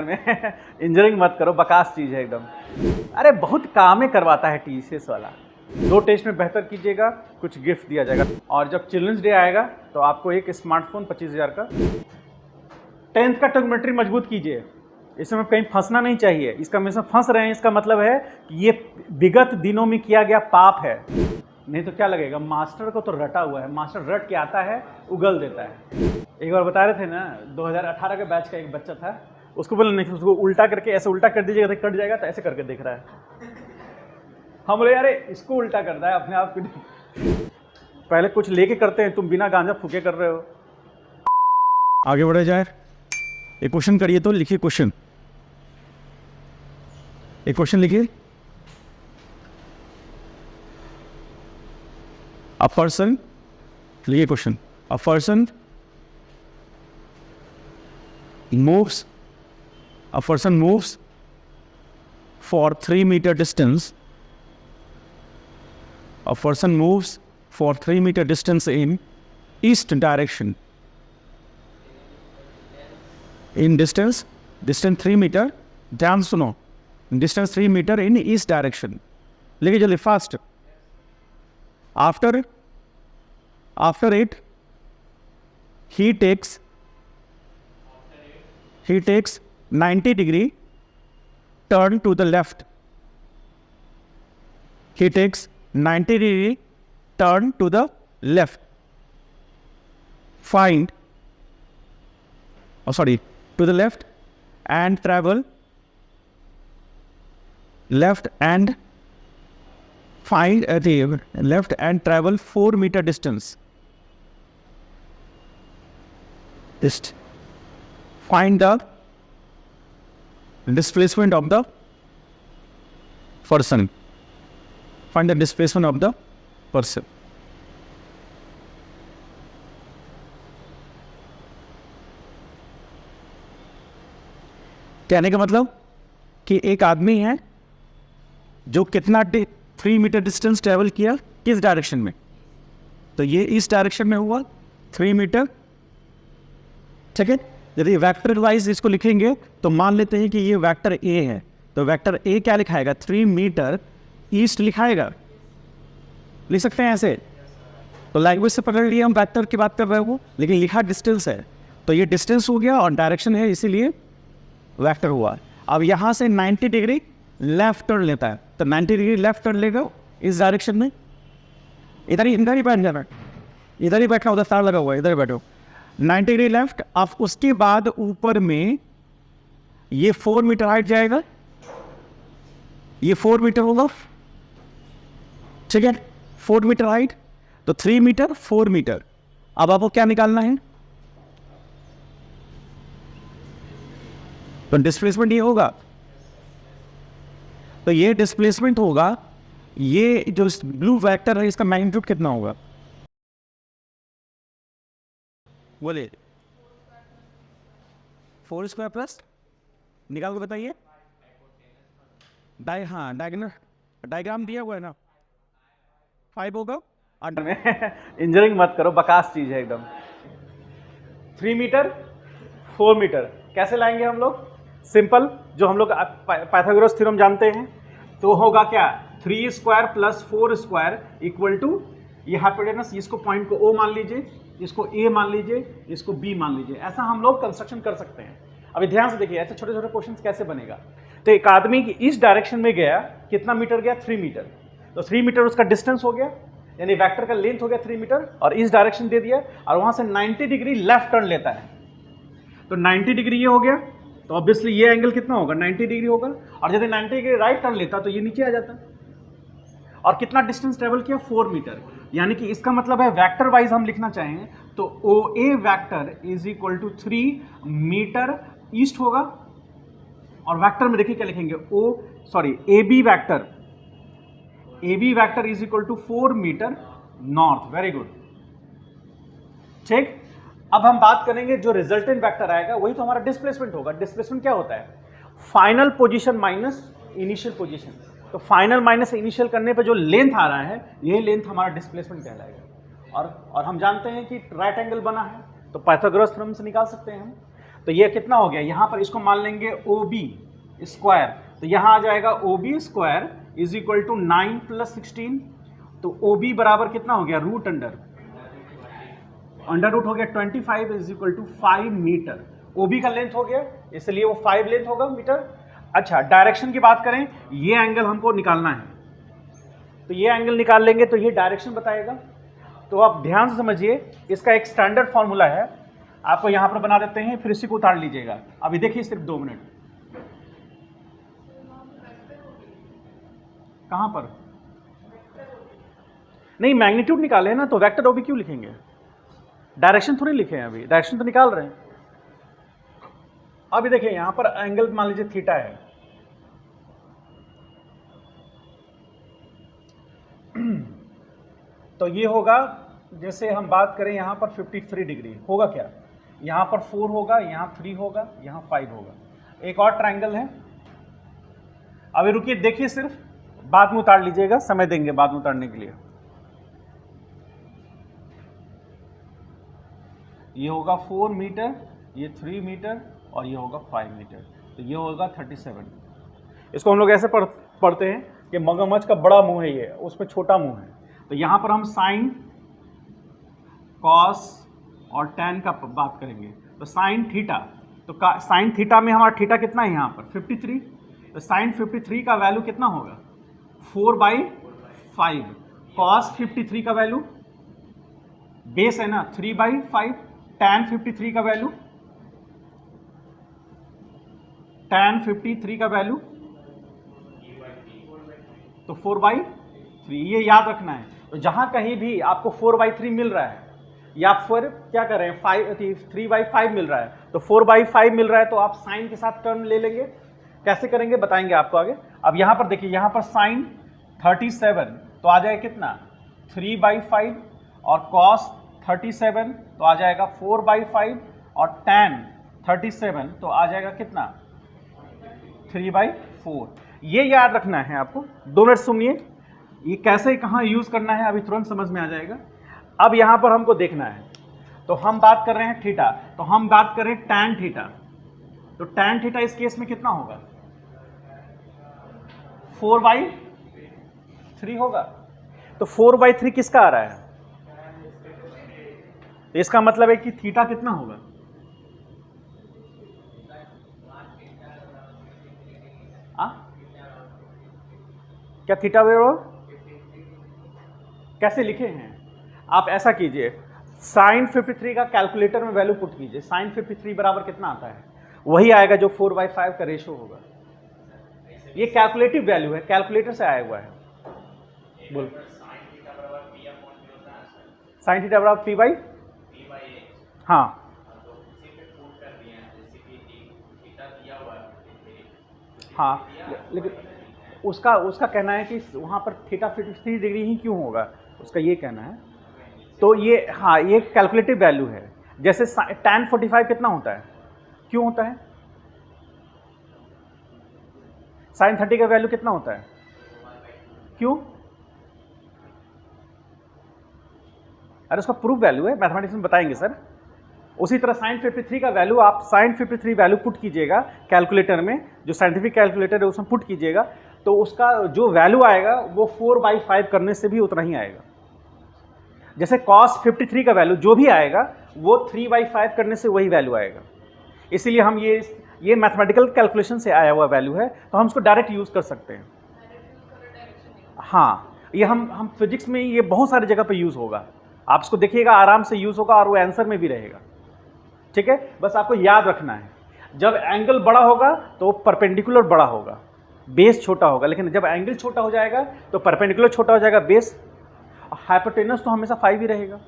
Engineering मत करो, बकास चीज़ है एकदम। अरे बहुत कामें करवाता है टीसीएस वाला। 2 टेस्ट में बेहतर कीजिएगा, कुछ गिफ्ट दिया जाएगा। और जब चिल्ड्रंस डे आएगा तो आपको एक स्मार्टफोन 25,000 का। 10th का ट्रिग्नोमेट्री मजबूत कीजिए, इसमें कहीं फंसना नहीं चाहिए। इसका हमेशा फंस रहे हैं, इसका मतलब है कि ये विगत दिनों में किया गया पाप है। नहीं तो क्या लगेगा, मास्टर को तो रटा हुआ है, मास्टर रट के आता है, उगल देता है। एक बार बता रहे थे ना, 2018 के बैच का एक बच्चा था, उसको बोले नहीं, उसको उल्टा करके ऐसे उल्टा कर दीजिएगा तो कट जाएगा, तो ऐसे करके देख रहा है। हम बोले अरे इसको उल्टा करता है, अपने आप को नहीं। पहले कुछ लेके करते हैं, तुम बिना गांजा फूके कर रहे हो। आगे बढ़ा जाए। एक क्वेश्चन करिए, तो लिखिए क्वेश्चन। एक क्वेश्चन लिखिए। अ पर्सन, लिखिए question. A person moves for 3 meter distance. A person moves for 3 meter distance in east direction. In distance 3 meter, ध्यान सुनो, distance 3 meter in east direction. लिखिए जल्दी, fast. After it, he takes 90 degree turn to the left. He takes 90 degree turn to the left. To the left and travel left and 4 meter distance. Find the displacement of the person. Find the displacement of the person. कहने का मतलब कि एक आदमी है जो कितना 3 metre distance travel किया, किस डायरेक्शन में, तो ये इस डायरेक्शन में हुआ 3 मीटर। ठीक है, यदि वेक्टर वाइज इसको लिखेंगे तो मान लेते हैं कि ये वेक्टर ए है, तो वेक्टर ए क्या लिखाएगा, 3 मीटर ईस्ट लिखाएगा। लिख सकते हैं ऐसे। तो लैंग्वेज से पकड़ लिया हम वेक्टर की बात कर रहे हो, लेकिन लिखा डिस्टेंस है, तो ये डिस्टेंस हो गया और डायरेक्शन है, इसीलिए वेक्टर हुआ। अब यहाँ से 90 डिग्री लेफ्ट टर्न लेता है, तो 90 डिग्री लेफ्ट टर्न लेगा इस डायरेक्शन में। इधर ही बैठ जाना, इधर ही बैठना, उधर तार लगा हुआ है, इधर बैठो। 90 डिग्री लेफ्ट। अब उसके बाद ऊपर में ये 4 मीटर हाइट जाएगा, ये 4 मीटर होगा। ठीक है, 4 मीटर हाइट, तो 3 मीटर 4 मीटर। अब आपको क्या निकालना है, तो डिस्प्लेसमेंट ये होगा, तो ये डिस्प्लेसमेंट होगा। ये जो ब्लू वेक्टर है इसका मैग्नीट्यूड कितना होगा, बोलिए। 4 स्क्वायर प्लस, निकाल के बताइए। डायग्राम दिया हुआ है ना, 5 होगा। इंजीनियरिंग मत करो, बकास चीज़ है एकदम। 3 मीटर 4 मीटर कैसे लाएंगे हम लोग, सिंपल, जो हम लोग पाइथागोरस थ्योरम जानते हैं, तो होगा क्या, 3 square plus 4 square equal to, ये हाइपोटेनस, इसको पॉइंट को O मान लीजिए, इसको A मान लीजिए, इसको B मान लीजिए। ऐसा हम लोग कंस्ट्रक्शन कर सकते हैं। अभी ध्यान से देखिए, ऐसे छोटे छोटे क्वेश्चंस कैसे बनेगा। तो एक आदमी की इस डायरेक्शन में गया, कितना मीटर गया, 3 मीटर, तो 3 मीटर उसका डिस्टेंस हो गया, यानी वेक्टर का लेंथ हो गया 3 मीटर, और इस डायरेक्शन दे दिया, और वहां से 90 डिग्री लेफ्ट टर्न लेता है, तो 90 डिग्री ये हो गया, तो ऑब्वियसली ये एंगल कितना होगा, 90 डिग्री होगा। और यदि 90 डिग्री राइट टर्न लेता तो ये नीचे आ जाता। और कितना डिस्टेंस ट्रेवल किया, 4 मीटर। यानी कि इसका मतलब है वेक्टर वाइज हम लिखना चाहें तो OA vector is equal to 3 meter east होगा, और वेक्टर में देखिए क्या लिखेंगे, AB vector is equal to 4 meter north. Very good, ठीक। अब हम बात करेंगे जो रिजल्टेंट वेक्टर आएगा वही तो हमारा डिस्प्लेसमेंट होगा। डिस्प्लेसमेंट क्या होता है, final position minus initial position. तो फाइनल माइनस इनिशियल करने पे जो लेंथ आ रहा है, यही लेंथ हमारा डिस्प्लेसमेंट कहलाएगा। और हम जानते हैं कि राइट एंगल बना है तो पाइथागोरस थ्योरम से निकाल सकते हैं हम। तो ये कितना हो गया, यहाँ पर इसको मान लेंगे OB स्क्वायर, तो यहाँ आ जाएगा OB square is equal to 9 + 16, तो OB बराबर कितना हो गया, रूट अंडर रूट हो गया 25 is equal to 5 meter. OB का लेंथ हो गया, इसलिए वो 5 लेंथ होगा मीटर। अच्छा, डायरेक्शन की बात करें, ये एंगल हमको निकालना है, तो ये एंगल निकाल लेंगे तो ये डायरेक्शन बताएगा। तो आप ध्यान से समझिए, इसका एक स्टैंडर्ड फॉर्मूला है, आपको यहाँ पर बना देते हैं, फिर इसी को उतार लीजिएगा। अभी देखिए सिर्फ 2 मिनट। कहाँ पर? नहीं, मैग्नीट्यूड निकाले ना, तो वेक्टर OB क्यों लिखेंगे, डायरेक्शन थोड़ी लिखे हैं, अभी डायरेक्शन तो निकाल रहे हैं। अभी देखिए यहाँ पर एंगल मान लीजिए थीटा है, तो ये होगा, जैसे हम बात करें यहाँ पर 53 डिग्री होगा क्या, यहाँ पर 4 होगा, यहाँ 3 होगा, यहाँ 5 होगा। एक और ट्रायंगल है, अभी रुकिए देखिए, सिर्फ बाद में उतार लीजिएगा, समय देंगे बाद में उतारने के लिए। ये होगा 4 मीटर, ये 3 मीटर और ये होगा 5 मीटर, तो ये होगा 37। इसको हम लोग ऐसे पढ़ते हैं कि मगरमच्छ का बड़ा मुंह है ये, उसमें छोटा मुंह है। तो यहाँ पर हम साइन, कॉस और टैन का बात करेंगे। तो साइन थीटा, तो साइन थीटा में हमारा थीटा कितना है यहाँ पर 53, तो साइन 53 का वैल्यू कितना होगा 4/5। कॉस 53 का वैल्यू बेस है ना 3/5। टैन 53 का वैल्यू, टैन 53 का वैल्यू तो 4/3, ये याद रखना है। तो जहां कहीं भी आपको 4/3 मिल रहा है या फिर क्या कर रहे हैं 3/5 मिल रहा है, तो 4/5 मिल रहा है, तो आप साइन के साथ टर्म ले लेंगे। कैसे करेंगे बताएंगे आपको आगे। अब यहाँ पर देखिए, यहाँ पर साइन 37 तो आ जाएगा कितना 3/5, और कॉस 37 तो आ जाएगा 4/5, और टैन 37 तो आ जाएगा कितना 3/4। ये याद रखना है आपको। 2 मिनट सुनिए, ये कैसे कहाँ यूज़ करना है अभी तुरंत समझ में आ जाएगा। अब यहाँ पर हमको देखना है, तो हम बात कर रहे हैं थीटा, तो हम बात करें टैन थीटा, तो टैन थीटा इस केस में कितना होगा 4/3 होगा। तो 4/3 किसका आ रहा है, तो इसका मतलब है कि थीटा कितना होगा, क्या थीटा वेरो कैसे लिखे हैं आप, ऐसा कीजिए, साइन 53 का कैलकुलेटर में वैल्यू पुट कीजिए। साइन 53 बराबर कितना आता है, वही आएगा जो 4/5 का रेशो होगा। ये कैलकुलेटिव वैल्यू है, कैलकुलेटर से आया हुआ है। बोल, साइन थीटा बराबर P/, हाँ हाँ, लेकिन उसका कहना है कि वहाँ पर थीटा 53 डिग्री ही क्यों होगा, उसका ये कहना है। तो ये हाँ, ये कैलकुलेटिव वैल्यू है। जैसे tan 45 कितना होता है, क्यों होता है, sin 30 का वैल्यू कितना होता है, क्यों, अरे उसका प्रूफ वैल्यू है, मैथमेटिक्स में बताएंगे सर। उसी तरह sin 53 का वैल्यू, आप sin 53 वैल्यू पुट कीजिएगा कैलकुलेटर में, जो साइंटिफिक कैलकुलेटर है उसमें पुट कीजिएगा, तो उसका जो वैल्यू आएगा वो 4/5 करने से भी उतना ही आएगा। जैसे cos 53 का वैल्यू जो भी आएगा वो 3/5 करने से वही वैल्यू आएगा। इसीलिए हम ये मैथमेटिकल कैलकुलेशन से आया हुआ वैल्यू है, तो हम इसको डायरेक्ट यूज़ कर सकते हैं। हाँ, ये हम फिजिक्स में ये बहुत सारी जगह पे यूज़ होगा, आप इसको देखिएगा, आराम से यूज़ होगा और वो आंसर में भी रहेगा। ठीक है, बस आपको याद रखना है, जब एंगल बड़ा होगा तो परपेंडिकुलर बड़ा होगा, बेस छोटा होगा, लेकिन जब एंगल छोटा हो जाएगा तो परपेंडिकुलर छोटा हो जाएगा, बेस। हाइपोटेनस तो हमेशा 5 ही रहेगा,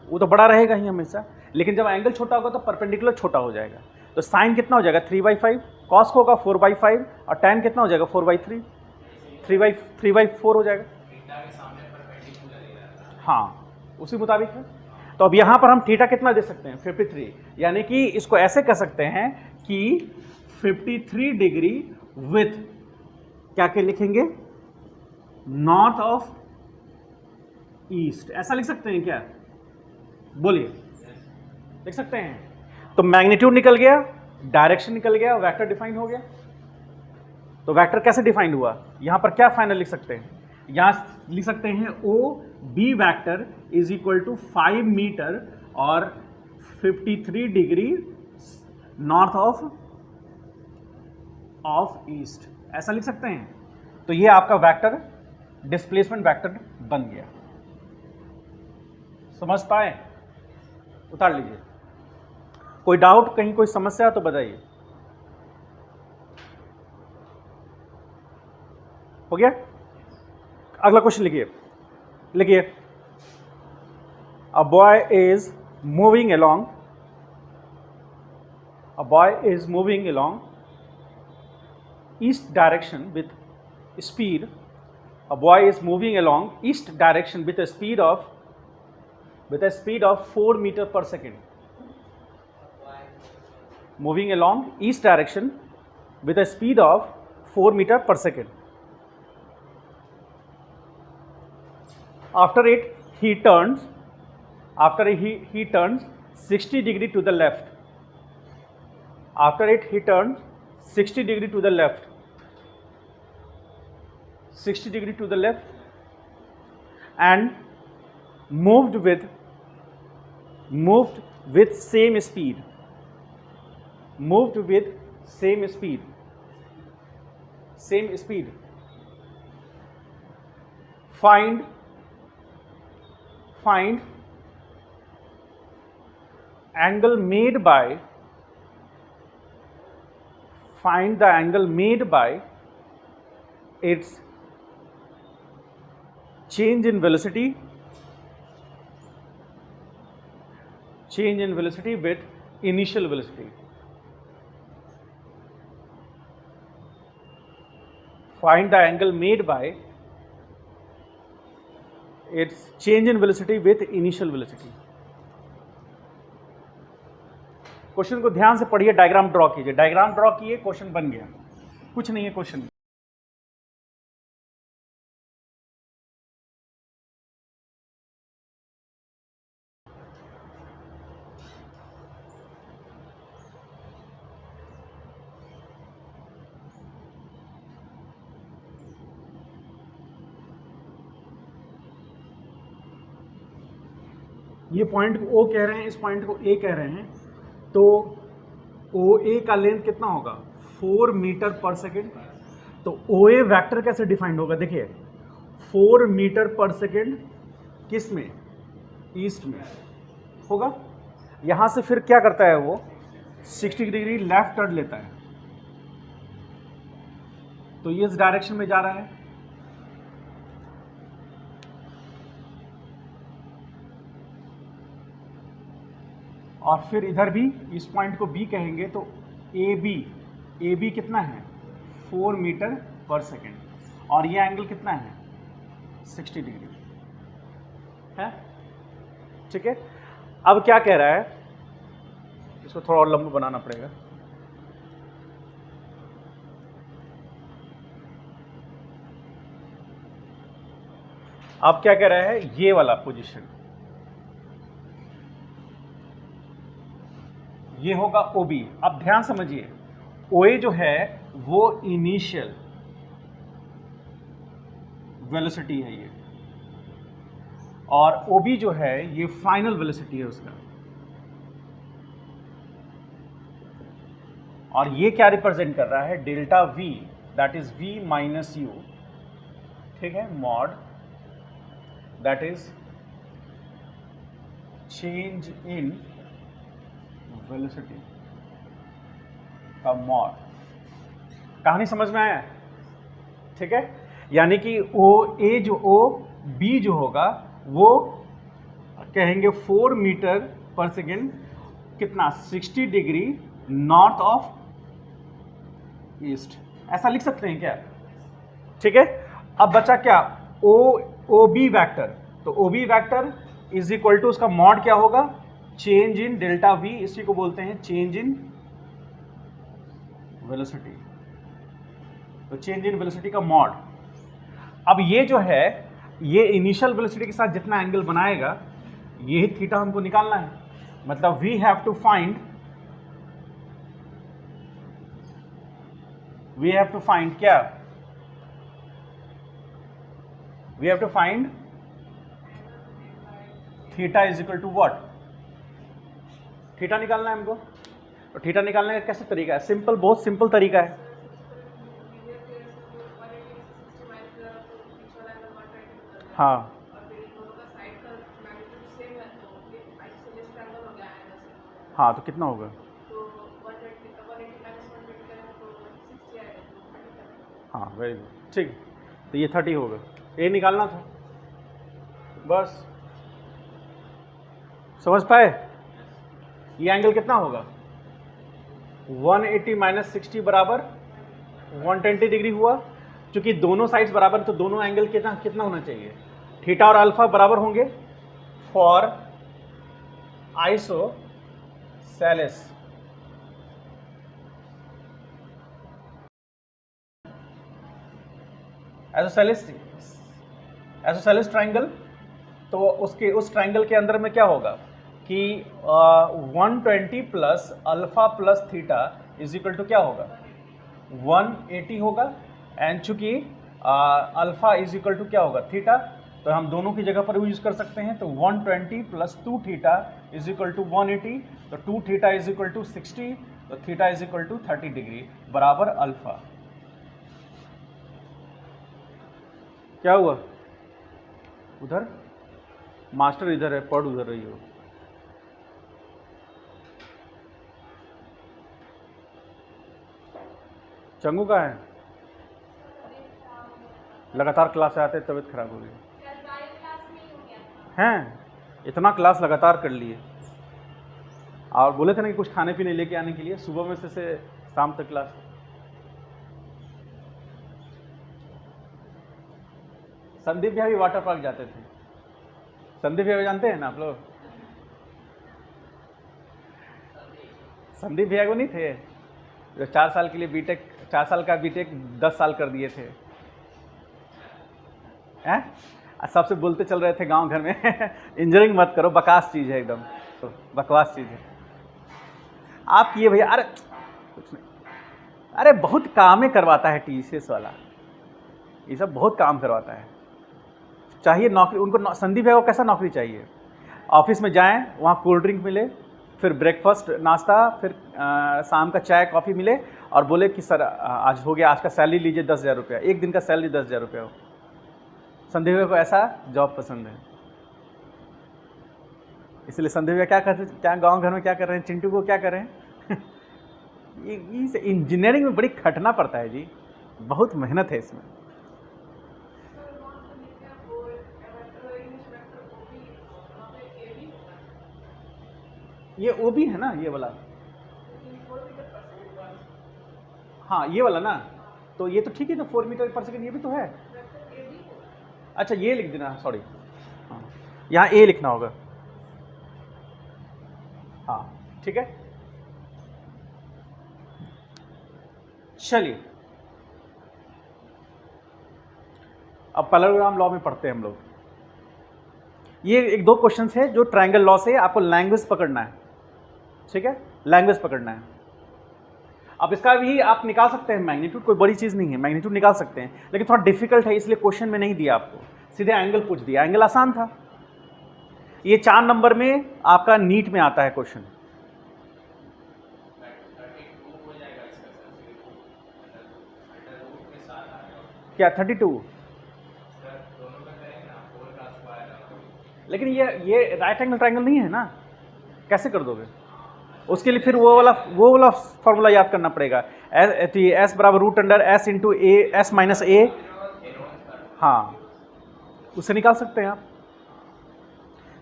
वो तो बड़ा रहेगा ही हमेशा, लेकिन जब एंगल छोटा होगा तो परपेंडिकुलर छोटा हो जाएगा। तो साइन कितना हो जाएगा 3/5, कॉस को होगा 4/5, और टैन कितना हो जाएगा 4/3, 3/4 हो जाएगा। हाँ, उसी मुताबिक है। तो अब यहाँ पर हम थीटा कितना दे सकते हैं 53, यानी कि इसको ऐसे कह सकते हैं कि 53 डिग्री विथ क्या क्या लिखेंगे, नॉर्थ ऑफ ईस्ट, ऐसा लिख सकते हैं क्या, बोलिए, लिख सकते हैं। तो मैग्नीट्यूड निकल गया, डायरेक्शन निकल गया, वेक्टर डिफाइन हो गया। तो वेक्टर कैसे डिफाइंड हुआ? यहां पर क्या फाइनल लिख सकते हैं? यहां लिख सकते हैं O B vector is equal to 5 meter और 53 डिग्री नॉर्थ ऑफ ईस्ट, ऐसा लिख सकते हैं। तो ये आपका वेक्टर डिस्प्लेसमेंट वेक्टर बन गया। समझ पाए? उतार लीजिए। कोई डाउट, कहीं कोई समस्या तो बताइए। हो गया? अगला क्वेश्चन लिखिए। A boy is moving along east direction with speed. A boy is moving along east direction with a speed of 4 meter per second. Moving along east direction with a speed of 4 meter per second. After it, he turns 60 degree to the left. After it, he turns 60 degree to the left. 60 degree to the left and moved with same speed. Find angle made by its change in velocity with initial velocity. Find the angle made by its change in velocity with initial velocity. Question को ध्यान से पढ़िए, diagram draw कीजिए। Diagram draw किए, question बन गया। कुछ नहीं है क्वेश्चन। ये पॉइंट को ओ कह रहे हैं, इस पॉइंट को ए कह रहे हैं, तो ओ ए का लेंथ कितना होगा? 4 मीटर पर सेकेंड। तो ओ ए वैक्टर कैसे डिफाइंड होगा? देखिए 4 मीटर पर सेकेंड किस में? ईस्ट में होगा। यहां से फिर क्या करता है वो? 60 डिग्री लेफ्ट टर्न लेता है, तो ये इस डायरेक्शन में जा रहा है। और फिर इधर भी इस पॉइंट को बी कहेंगे, तो ए बी कितना है? 4 मीटर पर सेकेंड। और ये एंगल कितना है? 60 डिग्री है। ठीक है। अब क्या कह रहा है? इसको थोड़ा और लंबा बनाना पड़ेगा। अब क्या कह रहा है? ये वाला पोजीशन ये होगा OB। अब ध्यान समझिए, OA जो है वो इनिशियल वेलोसिटी है ये, और OB जो है ये फाइनल वेलोसिटी है उसका। और ये क्या रिप्रेजेंट कर रहा है? Delta V, that is V minus U, ठीक है, mod that is change in velocity का मॉड। कहानी समझ में आया? ठीक है। यानी कि OA जो OB जो होगा वो कहेंगे 4 मीटर पर सेकेंड, कितना? 60 डिग्री नॉर्थ ऑफ ईस्ट, ऐसा लिख सकते हैं क्या? ठीक है। अब बचा क्या? OB vector. तो OB vector is equal to उसका मॉड क्या होगा? चेंज इन डेल्टा V, इसी को बोलते हैं चेंज इन वेलोसिटी। तो चेंज इन वेलोसिटी का मॉड। अब ये जो है ये इनिशियल वेलोसिटी के साथ जितना एंगल बनाएगा, ये थीटा हमको निकालना है। मतलब we have to find we have to find क्या, we have to find theta is equal to what, theta निकालना है हमको। और थीटा निकालने का कैसे तरीका है, सिंपल, बहुत सिंपल तरीका है। हाँ हाँ, तो कितना होगा, हाँ वेरी गुड, ठीक। तो ये 30 होगा, ये निकालना था बस, समझ पाए। ये एंगल कितना होगा, 180 माइनस 60 बराबर 120 डिग्री हुआ। क्योंकि दोनों साइड्स बराबर, तो दोनों एंगल कितना कितना होना चाहिए, थीटा और अल्फा बराबर होंगे फॉर आइसोसेलेस। एसोसेलेस ट्राइंगल, तो उसके उस ट्राइंगल के अंदर में क्या होगा कि 120 plus alpha plus theta is equal to क्या होगा, 180 होगा। एंड चूंकि अल्फा इज इक्वल टू क्या होगा, थीटा, तो हम दोनों की जगह पर यूज कर सकते हैं। तो 120 plus 2 theta is equal to 180, तो 2 थीटा इज इक्वल टू 60, तो theta is equal to 30 degree बराबर अल्फा। क्या हुआ, उधर मास्टर इधर है, पढ़ उधर रही हो। चंगू का है, लगातार क्लास से आते तबीयत खराब हो गई हैं, इतना क्लास लगातार कर लिए। और बोले थे ना कि कुछ खाने पीने लेके आने के लिए, सुबह में से शाम तक क्लास। संदीप भैया भी वाटर पार्क जाते थे, संदीप भैया जानते हैं ना आप लोग, संदीप भैया को नहीं थे जो 4 साल के लिए बीटेक, 4 साल का बीटेक 10 साल कर दिए थे हैं, सबसे बोलते चल रहे थे गांव घर में इंजीनियरिंग मत करो, बकवास चीज़ है एकदम, तो बकवास चीज़ है। आप ये भैया, अरे कुछ नहीं, अरे बहुत कामें करवाता है टीसीएस वाला, ये सब बहुत काम करवाता है। चाहिए नौकरी उनको, संदीप भैया को कैसा नौकरी चाहिए, ऑफिस में जाएं, वहाँ कोल्ड ड्रिंक मिले, फिर ब्रेकफास्ट नाश्ता, फिर शाम का चाय कॉफ़ी मिले, और बोले कि सर आज हो गया, आज का सैलरी लीजिए 10,000 रुपया, एक दिन का सैलरी 10,000 रुपया हो। संदीप भैया को ऐसा जॉब पसंद है, इसलिए संदीप भैया क्या करते, क्या गांव घर में क्या कर रहे हैं, चिंटू को क्या कर रहे हैं ये इंजीनियरिंग में बड़ी खटना पड़ता है जी, बहुत मेहनत है इसमें। ये ओबी है ना, ये वाला, हाँ ये वाला ना, तो ये तो ठीक है, तो 4 मीटर पर सेकेंड ये भी तो है। अच्छा ये लिख देना, सॉरी, हाँ यहाँ ए लिखना होगा, हाँ ठीक है। चलिए अब पैरेललोग्राम लॉ में पढ़ते हैं हम लोग। ये एक दो क्वेश्चन है जो ट्रायंगल लॉ से आपको लैंग्वेज पकड़ना है, ठीक है, लैंग्वेज पकड़ना है। अब इसका भी आप निकाल सकते हैं मैग्नीट्यूड, कोई बड़ी चीज़ नहीं है, मैग्नीट्यूड निकाल सकते हैं, लेकिन थोड़ा डिफिकल्ट है, इसलिए क्वेश्चन में नहीं दिया आपको, सीधे एंगल पूछ दिया। एंगल आसान था, ये 4 नंबर में आपका नीट में आता है क्वेश्चन। क्या 32, लेकिन ये राइट एंगल ट्रायंगल नहीं है ना, कैसे कर दोगे? उसके लिए फिर वो वाला फॉर्मूला याद करना पड़ेगा, एस बराबर रूट अंडर एस इंटू ए, एस माइनस ए, हाँ उससे निकाल सकते हैं आप।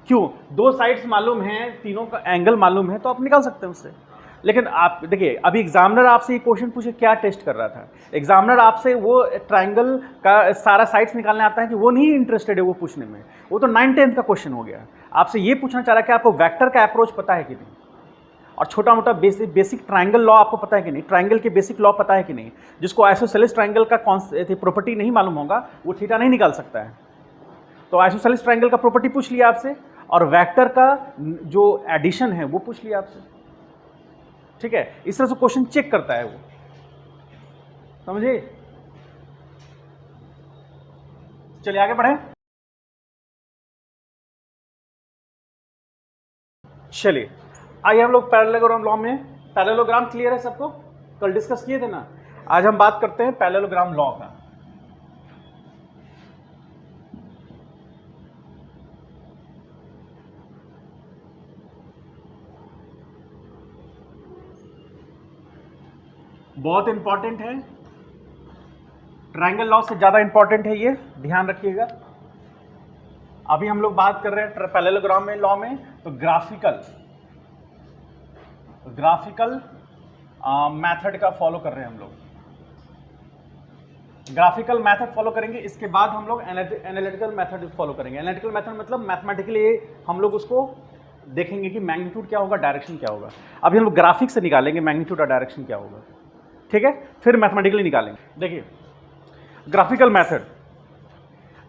क्यों? दो साइड्स मालूम हैं, तीनों का एंगल मालूम है, तो आप निकाल सकते हैं उससे। लेकिन आप देखिए, अभी एग्जामिनर आपसे ये क्वेश्चन पूछे, क्या टेस्ट कर रहा था एग्जामिनर आपसे? वो ट्रायंगल का सारा साइड्स निकालने आता है कि वो नहीं इंटरेस्टेड है वो पूछने में, वो तो 9th-10th का क्वेश्चन हो गया। आपसे ये पूछना चाह रहा है कि आपको वेक्टर का अप्रोच पता है कि नहीं, और छोटा मोटा बेसिक ट्रायंगल लॉ आपको पता है कि नहीं, ट्रायंगल के बेसिक लॉ पता है कि नहीं। जिसको आइसोसेलेस ट्रायंगल का प्रॉपर्टी नहीं मालूम होगा वो थीटा नहीं निकाल सकता है। तो आइसोसेलेस ट्रायंगल का प्रॉपर्टी पूछ लिया आपसे, और वेक्टर का जो एडिशन है वो पूछ लिया आपसे, ठीक है। इस तरह से क्वेश्चन चेक करता है वो। समझे? चलिए आगे बढ़े। चलिए आइए हम लोग पैरेललोग्राम लॉ में, पैरेललोग्राम क्लियर है सबको? कल डिस्कस किए थे ना। आज हम बात करते हैं पैरेललोग्राम लॉ का। बहुत इंपॉर्टेंट है, ट्रायंगल लॉ से ज्यादा इंपॉर्टेंट है ये, ध्यान रखिएगा। अभी हम लोग बात कर रहे हैं पैरेललोग्राम में लॉ में, तो ग्राफिकल मेथड का फॉलो कर रहे हैं हम लोग। ग्राफिकल मेथड फॉलो करेंगे, इसके बाद हम लोग एनालिटिकल मेथड फॉलो करेंगे। एनालिटिकल मेथड मतलब मैथमेटिकली हम लोग उसको देखेंगे कि मैग्नीट्यूड क्या होगा, डायरेक्शन क्या होगा। अभी हम लोग ग्राफिक से निकालेंगे मैग्नीट्यूड और डायरेक्शन क्या होगा, ठीक है, फिर मैथमेटिकली निकालेंगे। देखिए ग्राफिकल मेथड,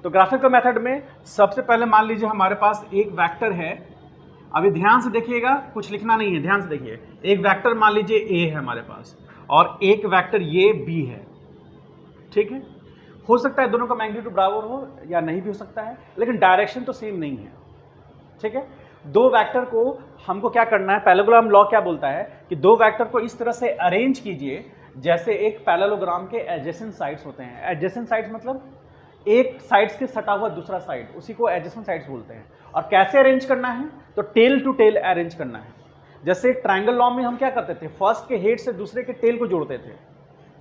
तो ग्राफिकल मेथड में सबसे पहले मान लीजिए हमारे पास एक वेक्टर है। अभी ध्यान से देखिएगा, कुछ लिखना नहीं है, ध्यान से देखिए। एक वेक्टर मान लीजिए ए है हमारे पास और एक वेक्टर ये बी है, ठीक है। हो सकता है दोनों का मैग्नीट्यूड बराबर हो या नहीं भी हो सकता है, लेकिन डायरेक्शन तो सेम नहीं है, ठीक है। दो वेक्टर को हमको क्या करना है, पैरेललोग्राम लॉ क्या बोलता है कि दो वेक्टर को इस तरह से अरेंज कीजिए जैसे एक पैरेललोग्राम के एडजेसेंट साइड्स होते हैं। एडजेसेंट साइड्स मतलब एक साइड्स के सटा हुआ दूसरा साइड, उसी को एडजेसेंट साइड्स बोलते हैं। और कैसे अरेंज करना है, तो टेल टू टेल अरेंज करना है। जैसे ट्रायंगल लॉ में हम क्या करते थे, फर्स्ट के हेड से दूसरे के टेल को जोड़ते थे,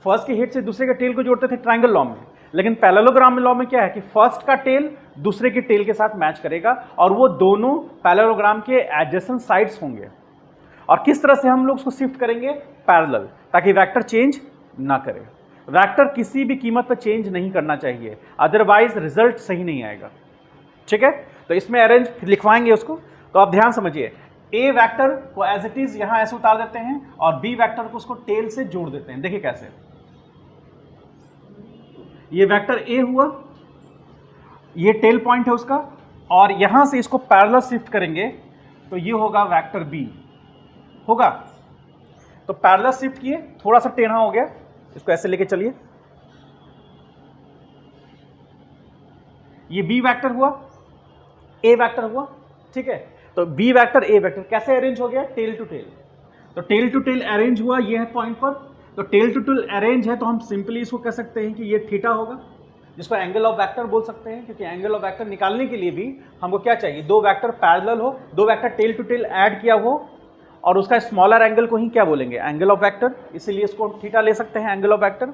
फर्स्ट के हेड से दूसरे के टेल को जोड़ते थे ट्रायंगल लॉ में। लेकिन पैरेललोग्राम लॉ में क्या है कि फर्स्ट का टेल दूसरे के टेल के साथ मैच करेगा और वो दोनों पैरेललोग्राम के एडजेसेंट साइड्स होंगे। और किस तरह से हम लोग उसको शिफ्ट करेंगे, पैरेलल, ताकि वेक्टर चेंज ना करे। वेक्टर किसी भी कीमत पर चेंज नहीं करना चाहिए, अदरवाइज रिजल्ट सही नहीं आएगा, ठीक है। तो इसमें अरेंज लिखवाएंगे उसको, तो आप ध्यान समझिए। ए वेक्टर को एज इट इज यहां ऐसे उतार देते हैं और बी वेक्टर को उसको टेल से जोड़ देते हैं। देखिए कैसे, ये वेक्टर ए हुआ, ये टेल पॉइंट है उसका, और यहां से इसको पैरेलल शिफ्ट करेंगे तो ये होगा वेक्टर बी होगा। तो पैरेलल शिफ्ट किए, थोड़ा सा टेढ़ा हो गया, इसको ऐसे लेके चलिए, ये बी वेक्टर हुआ, ए वेक्टर हुआ, ठीक है। तो बी वेक्टर ए वेक्टर कैसे अरेंज हो गया, टेल टू टेल। तो टेल टू टेल अरेंज हुआ, ये है पॉइंट पर। तो टेल टू टेल अरेंज है तो हम सिंपली इसको कह सकते हैं कि ये थीटा होगा, जिसको एंगल ऑफ वेक्टर बोल सकते हैं, क्योंकि एंगल ऑफ वेक्टर निकालने के लिए भी हमको क्या चाहिए, दो वेक्टर पैरेलल हो, दो vector tail to tail add किया हो, और उसका स्मॉलर एंगल को ही क्या बोलेंगे, एंगल ऑफ वेक्टर, इसीलिए इसको हम थीटा ले सकते हैं, एंगल ऑफ वेक्टर।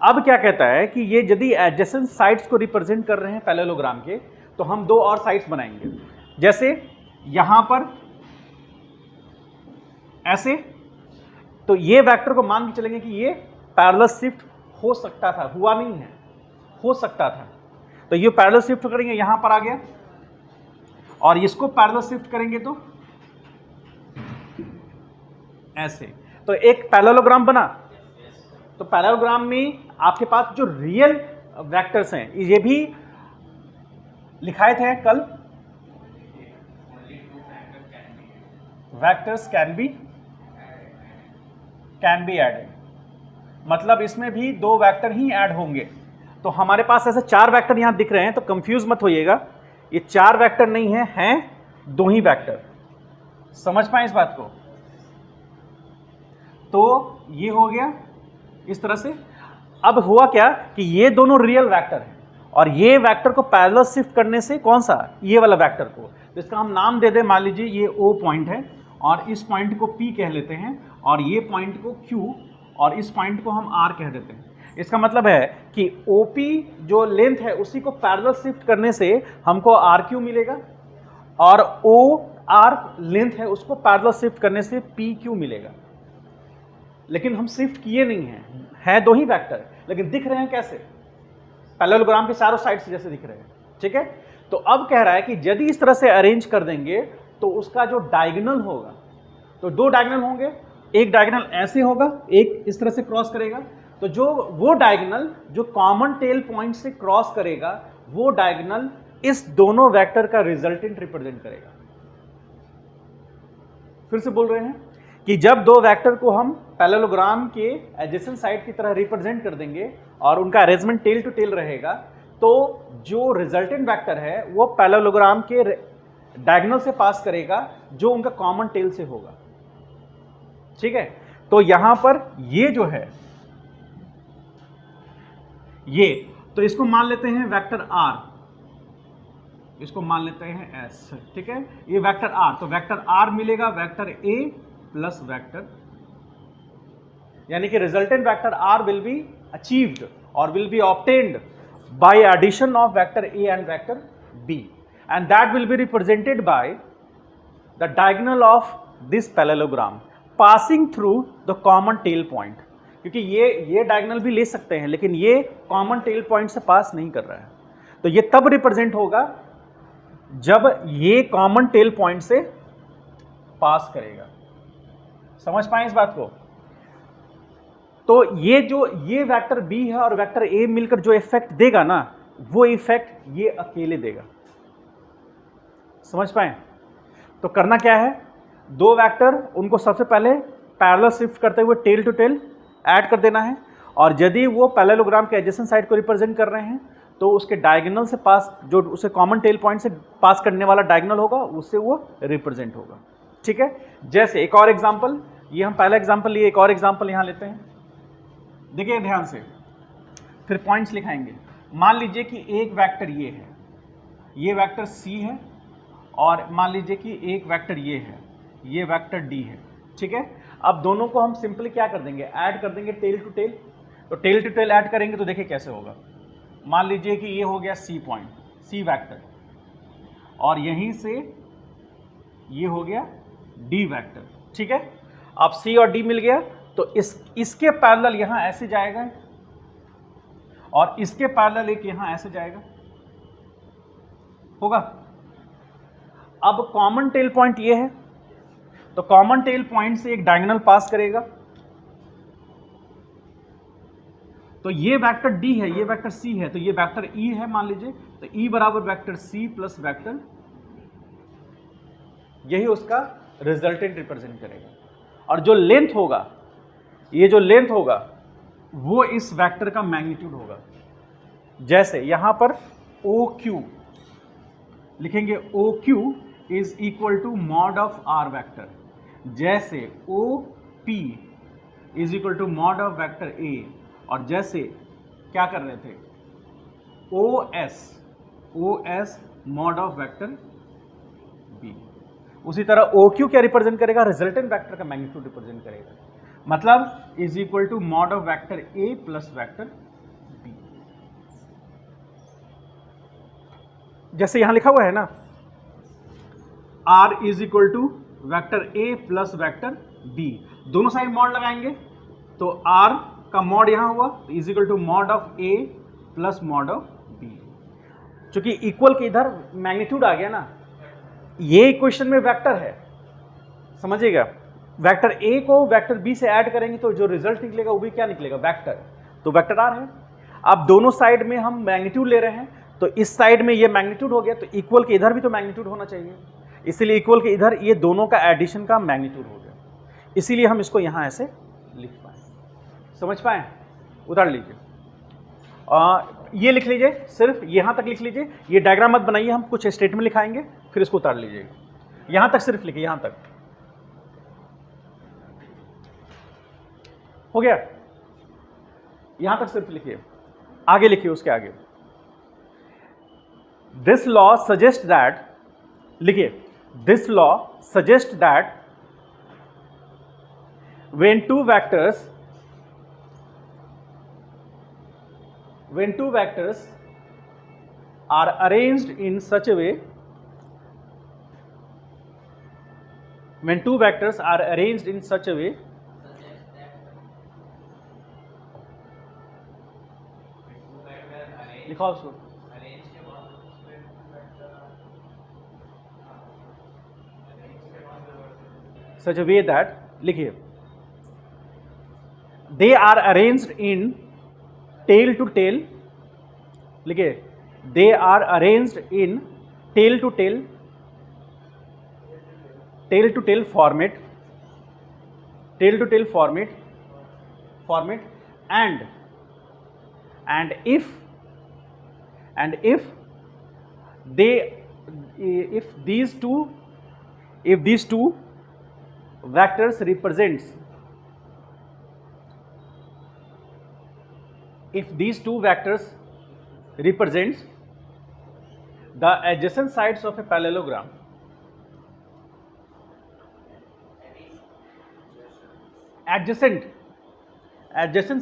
अब क्या कहता है कि ये यदि एडजेसेंट साइड्स को रिप्रेजेंट कर रहे हैं पैरेललोग्राम के, तो हम दो और साइड्स बनाएंगे। जैसे यहां पर ऐसे, तो ये वेक्टर को मान के चलेंगे कि ये पैरेलल शिफ्ट हो सकता था, हुआ नहीं है, हो सकता था। तो ये पैरेलल शिफ्ट करेंगे, यहां पर आ गया, और इसको पैरेलल शिफ्ट करेंगे तो ऐसे, तो एक पैरेललोग्राम बना। तो पैरेललोग्राम में आपके पास जो रियल वेक्टर्स हैं, ये भी लिखाए थे कल, वेक्टर्स कैन बी एडेड, मतलब इसमें भी दो वेक्टर ही ऐड होंगे। तो हमारे पास ऐसे चार वेक्टर यहां दिख रहे हैं, तो कंफ्यूज मत होइएगा, ये चार वेक्टर नहीं है, हैं दो ही वेक्टर। समझ पाए इस बात को? तो ये हो गया इस तरह से। अब हुआ क्या कि ये दोनों रियल वेक्टर हैं, और ये वेक्टर को पैरेलल शिफ्ट करने से, कौन सा, ये वाला वेक्टर को, तो इसका हम नाम दे दें, मान लीजिए ये O पॉइंट है, और इस पॉइंट को P कह लेते हैं, और ये पॉइंट को Q, और इस पॉइंट को हम R कह देते हैं। इसका मतलब है कि OP जो लेंथ है उसी को पैरेलल शिफ्ट करने से हमको RQ मिलेगा, और OR लेंथ है उसको पैरेलल शिफ्ट करने से PQ मिलेगा। लेकिन हम शिफ्ट किए नहीं हैं, है दो ही वेक्टर, लेकिन दिख रहे हैं कैसे, पैरेललोग्राम के चारों साइड से जैसे दिख रहे हैं, ठीक है। तो अब कह रहा है कि यदि इस तरह से अरेंज कर देंगे तो उसका जो डायगोनल होगा, तो दो डायगोनल होंगे, एक डायगोनल ऐसे होगा, एक इस तरह से क्रॉस करेगा। तो जो वो डायगोनल जो कॉमन टेल पॉइंट से क्रॉस करेगा, वो डायगोनल इस दोनों वेक्टर का रिजल्टेंट रिप्रेजेंट करेगा। फिर से बोल रहे हैं कि जब दो वेक्टर को हम पैरेललोग्राम के एडजेसेंट साइड की तरह रिप्रेजेंट कर देंगे और उनका अरेंजमेंट टेल टू टेल रहेगा, तो जो रिजल्टेंट वेक्टर है वो पैरेललोग्राम के डायगोनल से पास करेगा जो उनका कॉमन टेल से होगा। ठीक है, तो यहां पर ये जो है ये, तो इसको मान लेते हैं वेक्टर R, इसको मान लेते हैं S। ठीक है, ये वेक्टर R, तो वेक्टर R मिलेगा वेक्टर A प्लस वेक्टर, यानी कि resultant vector R will be achieved और will be obtained by addition of vector A and vector B, and that will be represented by the diagonal of this parallelogram passing through the common tail point, क्योंकि ये diagonal भी ले सकते हैं लेकिन ये common tell point से पास नहीं कर रहा है, तो ये तब रिप्रेजेंट होगा जब ये कॉमन टेल पॉइंट से पास करेगा। समझ पाए इस बात को? तो ये वेक्टर B है और वेक्टर A मिलकर जो इफेक्ट देगा ना, वो इफेक्ट ये अकेले देगा। समझ पाए? तो करना क्या है, दो वेक्टर उनको सबसे पहले पैरेलल शिफ्ट करते हुए टेल टू टेल ऐड कर देना है, और यदि वो पैरेललोग्राम के एडजेसेंट साइड को रिप्रेजेंट कर रहे हैं तो उसके डायगोनल से पास, जो उसे कॉमन टेल पॉइंट से पास करने वाला डायगोनल होगा उससे वो रिप्रेजेंट होगा। ठीक है, जैसे एक और एग्जांपल, ये हम पहला एग्जांपल लिए, एक और एग्जांपल यहां लेते हैं। देखिए ध्यान से, फिर पॉइंट्स लिखाएंगे। मान लीजिए कि एक वेक्टर ये है, ये वेक्टर C है, और मान लीजिए कि एक वेक्टर ये है, ये वेक्टर D है। ठीक है, अब दोनों को हम सिंपली क्या कर देंगे, ऐड कर देंगे टेल टू टेल। तो टेल टू टेल ऐड करेंगे तो देखिए कैसे होगा। मान लीजिए कि ये हो गया C पॉइंट, C वेक्टर, और यहीं से ये हो गया D वेक्टर। ठीक है, अब C और D मिल गया, तो इसके पैरेलल यहां ऐसे जाएगा और इसके पैरेलल एक यहां ऐसे जाएगा, होगा। अब कॉमन टेल पॉइंट ये है, तो कॉमन टेल पॉइंट से एक डायगोनल पास करेगा, तो ये वेक्टर D है, ये वेक्टर C है, तो ये वेक्टर E है मान लीजिए, तो E बराबर वेक्टर C प्लस वेक्टर, यही उसका रिजल्टेंट रिप्रेजेंट करेगा। और जो लेंथ होगा, ये जो लेंथ होगा वो इस वेक्टर का मैग्नीट्यूड होगा। जैसे यहां पर OQ लिखेंगे, OQ is equal to mod of R vector, जैसे OP is equal to mod of vector A, और जैसे क्या कर रहे थे, OS mod of vector B। उसी तरह OQ क्या रिप्रेजेंट करेगा, रिजल्टेंट वेक्टर का मैग्नीट्यूड रिप्रेजेंट करेगा, मतलब is equal to mod of vector A plus vector B। जैसे यहां लिखा हुआ है ना, R is equal to vector A plus vector B, दोनों साइड मॉड लगाएंगे तो R का मॉड यहां हुआ, is equal to mod of A plus mod of B। चूंकि इक्वल के इधर मैग्नीट्यूड आ गया ना, ये इक्वेशन में वेक्टर है, समझिएगा। वेक्टर A को वेक्टर B से ऐड करेंगे तो जो रिजल्ट निकलेगा वो भी क्या निकलेगा, वेक्टर, तो वेक्टर R है। अब दोनों साइड में हम मैग्नीट्यूड ले रहे हैं, तो इस साइड में ये मैग्नीट्यूड हो गया, तो इक्वल के इधर भी तो मैग्नीट्यूड होना चाहिए, इसीलिए इक्वल के इधर ये दोनों का एडिशन का मैग्नीट्यूड हो गया, इसीलिए हम इसको यहां ऐसे लिख पाए। समझ पाए? उतार लीजिए, ये लिख लीजिए, सिर्फ यहां तक लिख लीजिए, ये डायग्राम मत बनाइए, हम कुछ स्टेटमेंट लिखाएंगे फिर इसको उतार लीजिएगा। यहां तक सिर्फ लिखिए, यहां तक हो गया, यहां तक सिर्फ लिखिए, आगे लिखिए उसके आगे। दिस लॉ सजेस्ट दैट, लिखिए, this law suggest that when two vectors are arranged in such a way, when two vectors are arranged in such a way लिखो उसको, such a way that, लिखिए, they are arranged in tail to tail, लिखिए, they are arranged in tail to tail format, tail to tail form it and if these two vectors represents the adjacent sides of a parallelogram, adjacent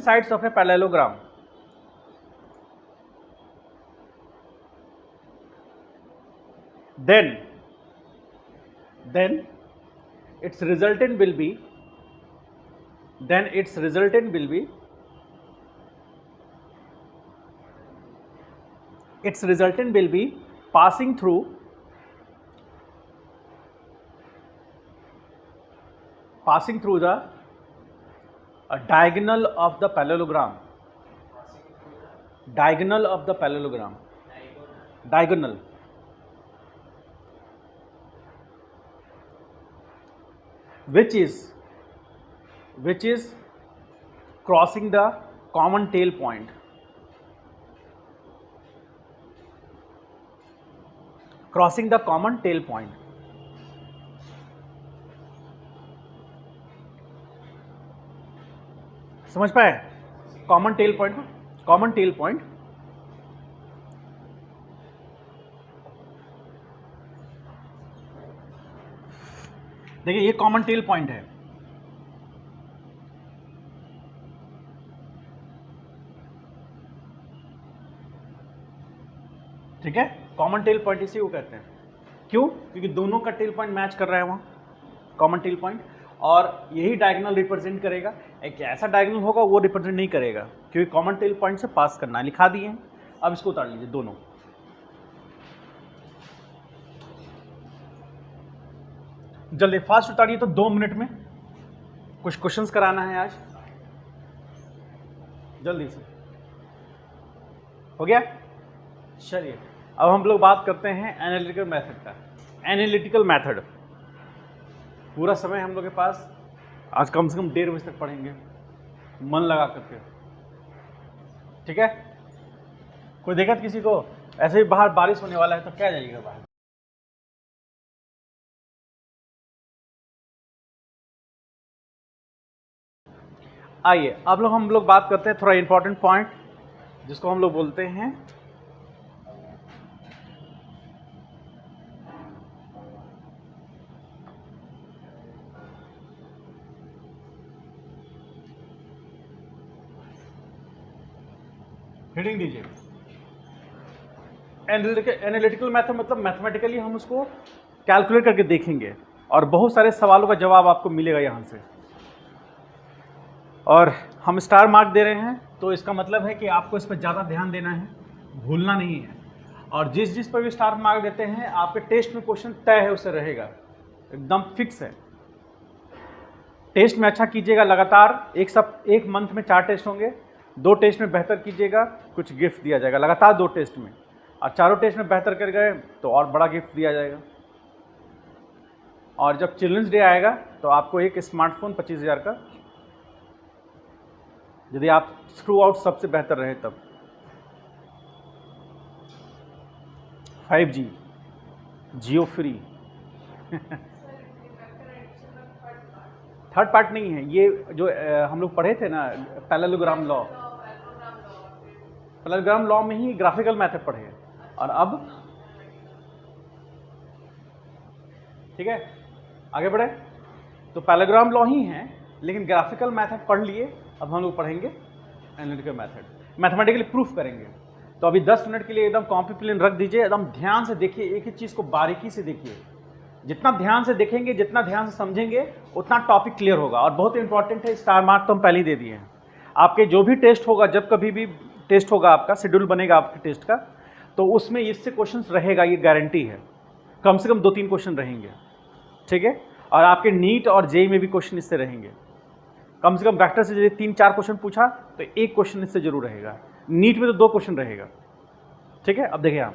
sides of a parallelogram, then its resultant will be passing through the diagonal of the parallelogram, diagonal, which is crossing the common tail point. समझ पाए? Common tell point देखिए ये common tell point है, ठीक है। Common tell point इसी को कहते हैं। क्यों? क्योंकि दोनों का टेल पॉइंट मैच कर रहा है वहां, कॉमन टेल पॉइंट, और यही डायगोनल रिप्रेजेंट करेगा। एक ऐसा डायगोनल होगा वो रिप्रेजेंट नहीं करेगा, क्योंकि कॉमन टेल पॉइंट से पास करना है। लिखा दिए हैं, अब इसको उतार लीजिए दोनों। जल्दी फास्ट उतारिए तो 2 मिनट में कुछ क्वेश्चंस कराना है आज, जल्दी से। हो गया? चलिए अब हम लोग बात करते हैं एनालिटिकल मेथड का। एनालिटिकल मेथड पूरा समय हम लोग के पास आज कम से कम 1:30 बजे तक पढ़ेंगे, मन लगा करके, ठीक है। कोई दिक्कत किसी को? ऐसे ही बाहर बारिश होने वाला है तो क्या जाइएगा बाहर। आइए अब हम लोग बात करते हैं थोड़ा इंपॉर्टेंट पॉइंट, जिसको हम लोग बोलते हैं हेडिंग दीजिए। एनालिटिकल मेथड मतलब मैथमेटिकली हम उसको कैलकुलेट करके देखेंगे और बहुत सारे सवालों का जवाब आपको मिलेगा यहाँ से। और हम स्टार मार्क दे रहे हैं तो इसका मतलब है कि आपको इस पर ज़्यादा ध्यान देना है, भूलना नहीं है। और जिस पर भी स्टार मार्क देते हैं आपके टेस्ट में क्वेश्चन तय है, उससे रहेगा, एकदम फिक्स है। टेस्ट में अच्छा कीजिएगा लगातार, एक मंथ में 4 टेस्ट होंगे, 2 टेस्ट में बेहतर कीजिएगा, कुछ गिफ्ट दिया जाएगा लगातार 2 टेस्ट में, और 4 टेस्ट में बेहतर कर गए तो और बड़ा गिफ्ट दिया जाएगा। और जब चिल्ड्रंस डे आएगा तो आपको एक स्मार्टफोन 25,000 का, यदि आप थ्रू आउट सबसे बेहतर रहे तब। 5G जियो फ्री थर्ड पार्ट नहीं है ये, जो हम लोग पढ़े थे ना पैरेललोग्राम लॉ में ही ग्राफिकल मेथड पढ़े हैं। और अब ठीक है आगे बढ़े तो पैरेललोग्राम लॉ ही है, लेकिन ग्राफिकल मेथड पढ़ लिए। अब हम लोग पढ़ेंगे एनालिटिकल मेथड, मैथमेटिकली प्रूफ करेंगे। तो अभी 10 मिनट के लिए एकदम कॉपी पेन रख दीजिए, एकदम ध्यान से देखिए, एक ही चीज़ को बारीकी से देखिए। जितना ध्यान से देखेंगे, जितना ध्यान से समझेंगे, उतना टॉपिक क्लियर होगा। और बहुत इंपॉर्टेंट है, स्टार मार्क तो हम पहले ही दे दिए हैं। आपके जो भी टेस्ट होगा, जब कभी भी टेस्ट होगा, आपका शेड्यूल बनेगा आपके टेस्ट का, तो उसमें इससे क्वेश्चन रहेगा, ये गारंटी है। कम से कम 2-3 क्वेश्चन रहेंगे, ठीक है। और आपके नीट और जेई में भी क्वेश्चन इससे रहेंगे। कम से कम वेक्टर से यदि 3-4 क्वेश्चन पूछा तो 1 क्वेश्चन इससे जरूर रहेगा। नीट में तो 2 क्वेश्चन रहेगा, ठीक है। अब देखिए यहाँ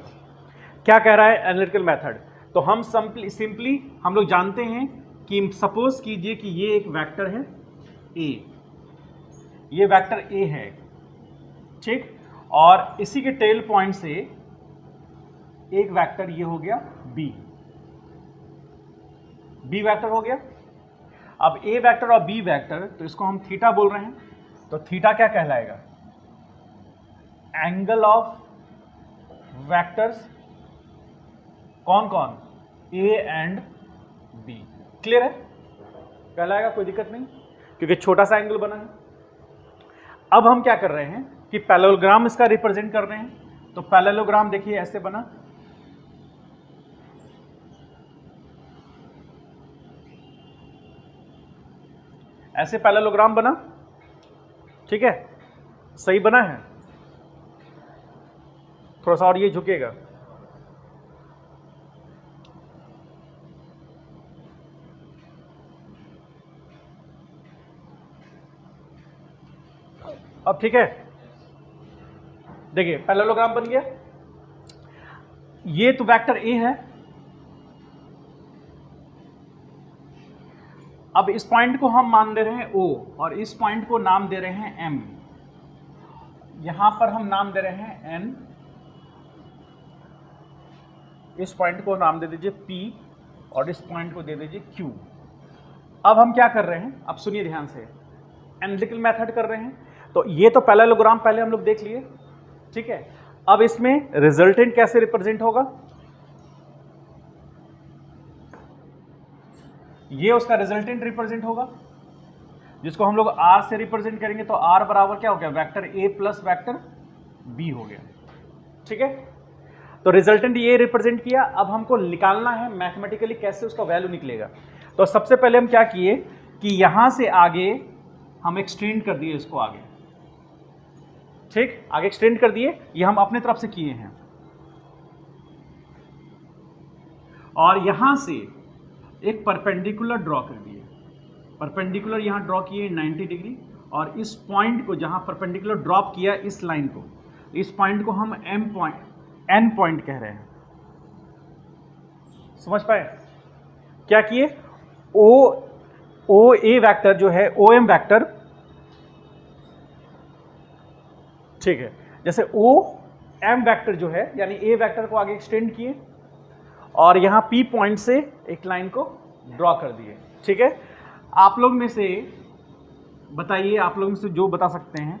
क्या कह रहा है एनालिटिकल मेथड। तो हम सिंपली हम लोग जानते हैं कि सपोज कीजिए कि ये एक वेक्टर है, ए, ये वेक्टर ए है, ठीक। और इसी के टेल पॉइंट से एक वेक्टर ये हो गया बी, बी वेक्टर हो गया। अब ए वेक्टर और बी वेक्टर, तो इसको हम थीटा बोल रहे हैं, तो थीटा क्या कहलाएगा? एंगल ऑफ वेक्टर्स, कौन कौन? A and B. क्लियर है? कहलाएगा, कोई दिक्कत नहीं, क्योंकि छोटा सा एंगल बना है। अब हम क्या कर रहे हैं कि पैरेललोग्राम इसका रिप्रेजेंट कर रहे हैं। तो पैरेललोग्राम देखिए ऐसे बना, ऐसे पैरेललोग्राम बना, ठीक है, सही बना है। थोड़ा सा और ये झुकेगा, अब ठीक है। देखिए पैरेललोग्राम बन गया, ये तो वेक्टर ए है। अब इस पॉइंट को हम मान दे रहे हैं O और इस पॉइंट को नाम दे रहे हैं M, यहां पर हम नाम दे रहे हैं N, इस पॉइंट को नाम दे दीजिए P और इस पॉइंट को दे दीजिए Q। अब हम क्या कर रहे हैं, अब सुनिए ध्यान से, एनालिटिकल मेथड कर रहे हैं। तो ये तो पैरेललोग्राम पहले हम लोग देख लिए, ठीक है। अब इसमें रिजल्टेंट कैसे रिप्रेजेंट होगा? ये उसका रिजल्टेंट रिप्रेजेंट होगा, जिसको हम लोग R से रिप्रेजेंट करेंगे। तो R बराबर क्या हो गया? Vector A plus vector B हो गया, ठीक है। तो रिजल्टेंट ये रिप्रेजेंट किया। अब हमको निकालना है मैथमेटिकली कैसे उसका वैल्यू निकलेगा। तो सबसे पहले हम क्या किए कि यहां से आगे हम एक्सटेंड कर दिए इसको आगे, ठीक, आगे एक्सटेंड कर दिए, ये हम अपने तरफ से किए हैं। और यहां से एक परपेंडिकुलर ड्रॉ कर दिए, परपेंडिकुलर यहां ड्रॉ किए 90 डिग्री, और इस पॉइंट को जहां परपेंडिकुलर ड्रॉप किया इस लाइन को, इस पॉइंट को हम एन पॉइंट कह रहे हैं। समझ पाए? क्या किए? ओ ए वेक्टर जो है ओ एम वेक्टर, ठीक है, जैसे ओ एम वेक्टर जो है यानी ए वेक्टर को आगे एक्सटेंड किए और यहां पी पॉइंट से एक लाइन को ड्रॉ कर दिए, ठीक है। आप लोग में से बताइए, आप लोग में से जो बता सकते हैं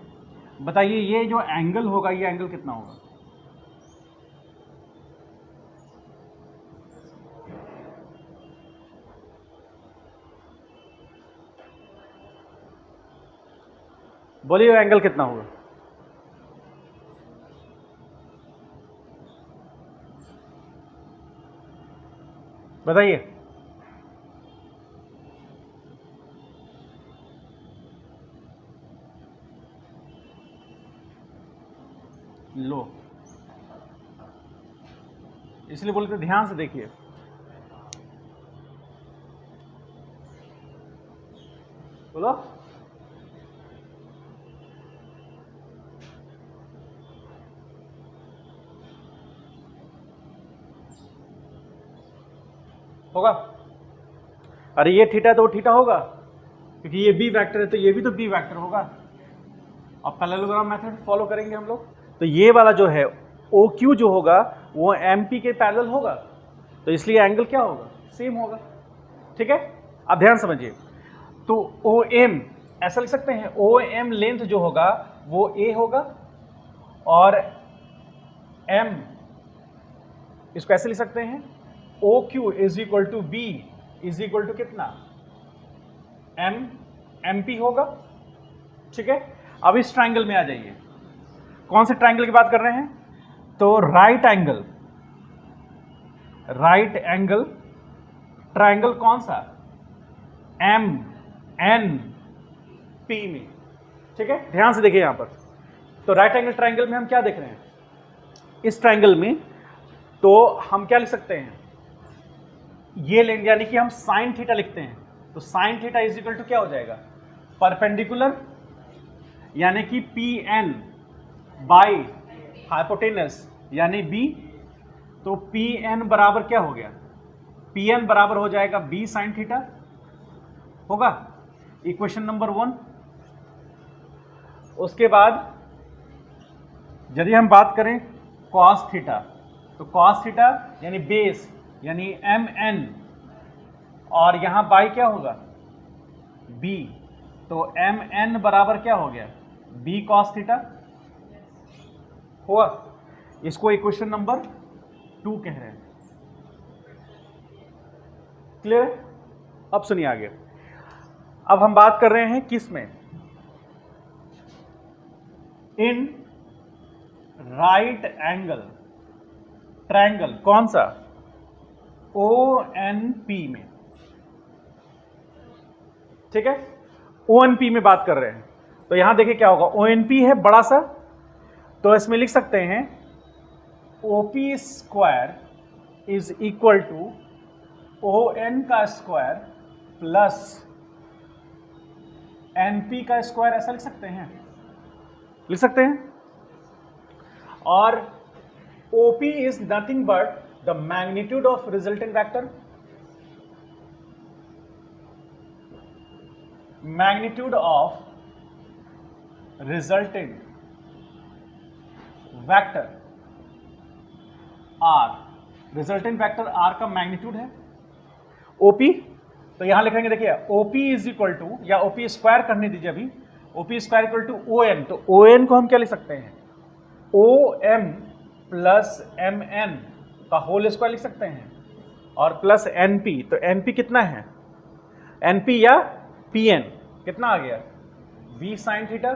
बताइए, ये जो एंगल होगा ये एंगल कितना होगा? बोलिए एंगल कितना होगा? बताइए। लो, इसलिए बोलते हैं ध्यान से देखिए। बोलो। होगा? अरे ये थीटा तो थीटा होगा, क्योंकि ये बी वेक्टर है तो ये भी तो बी वेक्टर होगा। अब पैरेललोग्राम मेथड फॉलो करेंगे हम लोग, तो ये वाला जो है ओ क्यू जो होगा वो एम पी के पैरेलल होगा, तो इसलिए एंगल क्या होगा? सेम होगा, ठीक है। अब ध्यान समझिए, तो ओ एम ऐसा लिख सकते हैं, ओ एम लेंथ जो होगा वो ए होगा, और एम इसको ऐसे लिख सकते हैं, O Q is equal to B is equal to कितना? एम पी होगा, ठीक है। अब इस ट्राइंगल में आ जाइए, कौन से ट्राइंगल की बात कर रहे हैं? तो राइट एंगल ट्राइंगल कौन सा? एम एन पी में, ठीक है। ध्यान से देखिए यहां पर, तो राइट एंगल ट्राइंगल में हम क्या देख रहे हैं? इस ट्राइंगल में तो हम क्या लिख सकते हैं? ये लेंगे, यानी कि हम साइन थीटा लिखते हैं, तो sine theta is equal to क्या हो जाएगा? परपेंडिकुलर यानी कि पी एन बाई हाइपोटेनस यानी बी, तो पी एन बराबर क्या हो गया? पी एन बराबर हो जाएगा बी साइन थीटा होगा। Equation number 1। उसके बाद यदि हम बात करें कॉस थीटा, तो कॉस थीटा यानी बेस यानी mn, और यहां बाई क्या होगा b, तो mn बराबर क्या हो गया b कॉस थीटा हुआ। इसको इक्वेशन नंबर 2 कह रहे हैं। क्लियर? अब सुनिए आगे। अब हम बात कर रहे हैं किस में, इन राइट एंगल ट्रायंगल, कौन सा, ONP में। ठीक है, ONP में बात कर रहे हैं। तो यहां देखिए क्या होगा, ONP है बड़ा सा, तो इसमें लिख सकते हैं OP square is equal to ON का स्क्वायर प्लस NP का स्क्वायर, ऐसा लिख सकते हैं, लिख सकते हैं। और OP इज nothing but the magnitude of resultant vector, magnitude of resultant vector R, resultant vector R का मैग्नीट्यूड है OP। तो यहां लिखेंगे, देखिए OP इज इक्वल टू, या OP स्क्वायर करने दीजिए अभी, OP square equal to ON, तो ON को हम क्या लिख सकते हैं, OM प्लस MN का होल स्क्वायर लिख सकते हैं, और प्लस NP, तो NP कितना है, NP या PN कितना आ गया, V साइन थीटा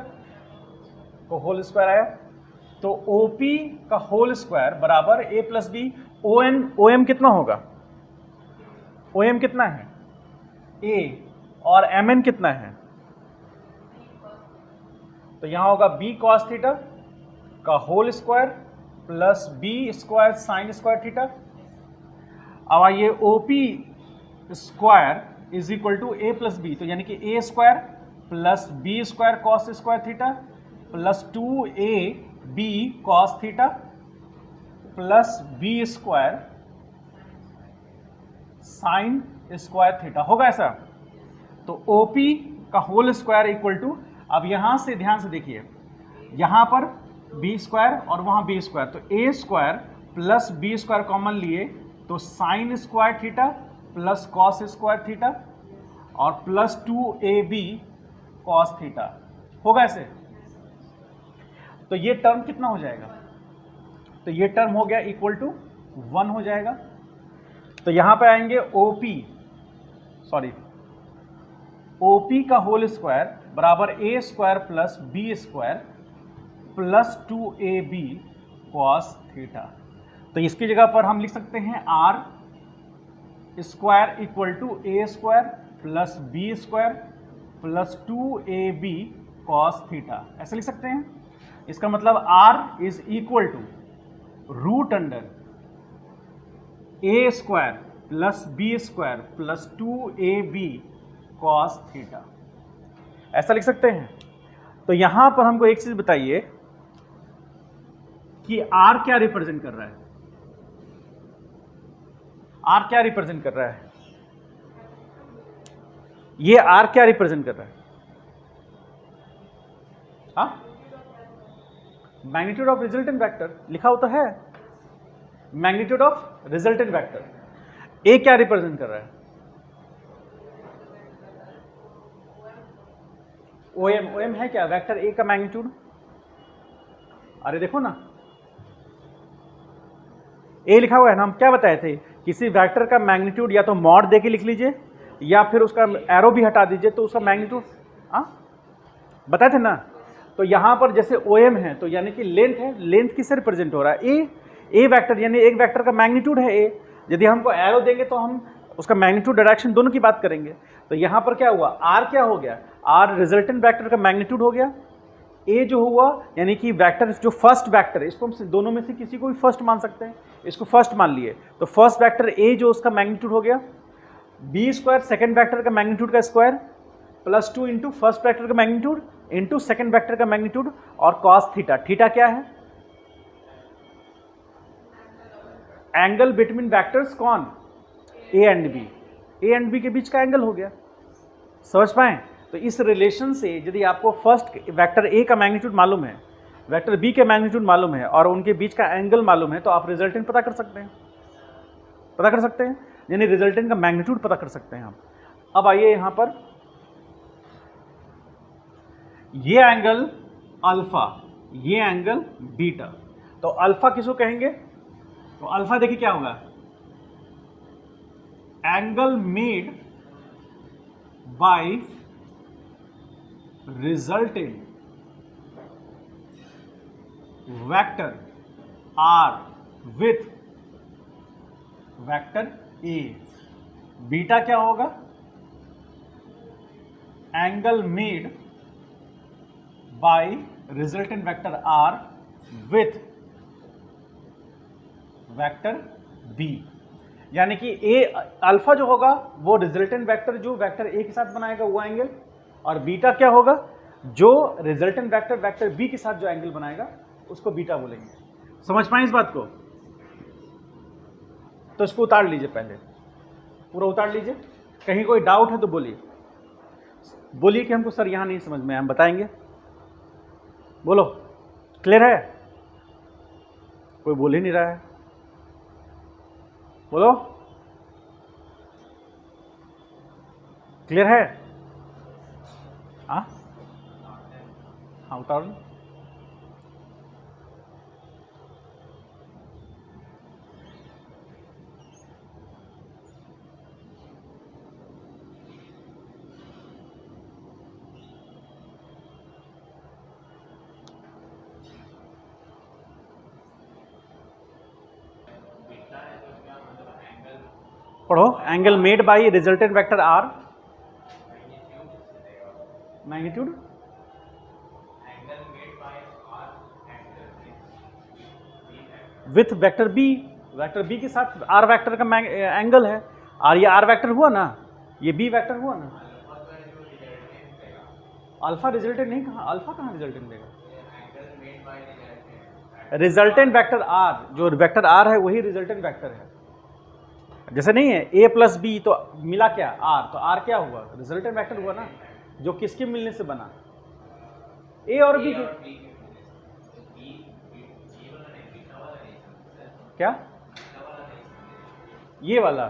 को होल स्क्वायर आया। तो OP का होल स्क्वायर बराबर A प्लस B, OM कितना होगा, OM कितना है A, और MN कितना है, तो यहां होगा B कॉस थीटा का whole square plus B square sine square theta. अब आइए OP square is equal to A plus B, तो यानी कि A square plus B square cos square theta plus 2AB cos theta plus B square sine square theta होगा ऐसा। तो OP का whole square equal to, अब यहां से ध्यान से देखिए, यहां पर B स्क्वायर और वहां B स्क्वायर, तो A square plus B square common लिए तो sign square theta plus cos square theta और प्लस 2AB कॉस थीटा होगा ऐसे। तो ये टर्म कितना हो जाएगा, तो ये टर्म हो गया इक्वल टू 1 हो जाएगा। तो यहां पे आएंगे OP का होल स्क्वायर बराबर A square plus B square plus 2AB cos theta. तो इसकी जगह पर हम लिख सकते हैं R square equal to A square plus B square plus 2AB cos theta, ऐसे लिख सकते हैं। इसका मतलब R is equal to root under A square plus B square plus 2AB cos theta, ऐसा लिख सकते हैं। तो यहां पर हमको एक चीज बताइए कि R क्या रिप्रेजेंट कर रहा है, R क्या रिप्रेजेंट कर रहा है, ये R क्या रिप्रेजेंट कर रहा है, हाँ, मैग्नीट्यूड ऑफ रिजल्टेंट वेक्टर लिखा होता है, मैग्नीट्यूड ऑफ रिजल्टेंट वेक्टर। ए क्या रिप्रेजेंट कर रहा है, OM है क्या वेक्टर ए का मैग्नीट्यूड, अरे देखो ना ए लिखा हुआ है ना, हम क्या बताए थे, किसी वेक्टर का मैग्नीट्यूड या तो मॉड देके लिख लीजिए या फिर उसका एरो भी हटा दीजिए तो उसका मैग्नीट्यूड बताए थे ना। तो यहां पर जैसे OM है तो यानी कि लेंथ है, लेंथ किससे रिप्रेजेंट हो रहा है, ए वेक्टर, यानी एक वेक्टर का मैग्नीट्यूड है ए। यदि हमको एरो देंगे तो हम उसका मैग्नीट्यूड डायरेक्शन दोनों की बात करेंगे। तो यहां पर क्या हुआ, आर क्या हो गया, आर रिजल्टेंट वेक्टर का मैग्नीट्यूड हो गया। ए जो हुआ यानी कि वेक्टर जो फर्स्ट वेक्टर है, इसको हम दोनों में से किसी को भी फर्स्ट मान सकते हैं, इसको फर्स्ट मान लिए तो फर्स्ट वेक्टर ए जो उसका मैग्नीट्यूड हो गया। बी स्क्वायर सेकेंड वेक्टर का मैग्नीट्यूड का square plus 2 into first vector का मैग्नीट्यूड इंटू सेकेंड वेक्टर का मैग्नीट्यूड और कॉस थीटा। थीटा क्या है, एंगल बिटवीन वेक्टर्स कौन, A and B, A and B के बीच का एंगल हो गया, समझ पाए। तो इस रिलेशन से यदि आपको फर्स्ट वेक्टर ए का मैग्नीट्यूड मालूम है, वेक्टर बी के मैग्नीट्यूड मालूम है और उनके बीच का एंगल मालूम है, तो आप रिजल्टेंट पता कर सकते हैं, पता कर सकते हैं, यानी रिजल्टेंट का मैग्नीट्यूड पता कर सकते हैं हम। अब आइए यहां पर, ये एंगल अल्फा, ये एंगल बीटा, तो अल्फा किसको कहेंगे? तो अल्फा देखिए क्या होगा, angle made by resultant vector R with vector A. Beta क्या होगा? Angle made by resultant vector R with vector B, यानी कि ए अल्फा जो होगा वो रिजल्टेंट वेक्टर जो वेक्टर ए के साथ बनाएगा वो एंगल, और बीटा क्या होगा? जो रिजल्टेंट वेक्टर वेक्टर बी के साथ जो एंगल बनाएगा उसको बीटा बोलेंगे। समझ पाए इस बात को? तो इसको उतार लीजिए, पहले पूरा उतार लीजिए। कहीं कोई डाउट है तो बोलिए, बोलिए कि हमको सर यहां नहीं समझ में, हम बताएंगे। बोलो, क्लियर है? कोई बोल ही नहीं रहा है, बोलो, क्लियर है? हाँ हाँ, उतारो। पढ़ो, angle made by resultant vector R, magnitude with vector B, vector B के साथ आर वेक्टर का एंगल है, और ये आर वेक्टर हुआ ना, ये बी वेक्टर हुआ ना। अल्फा रिजल्टेंट नहीं, कहा अल्फा कहाँ रिजल्टेंट देगा? रिजल्टेंट वेक्टर आर, जो वेक्टर आर है वही रिजल्टेंट वेक्टर है। जैसे नहीं है ए प्लस बी तो मिला क्या? आर, तो आर क्या हुआ? रिजल्टेंट वेक्टर हुआ ना, जो किसके मिलने से बना? ए और बी के। क्या? ये वाला।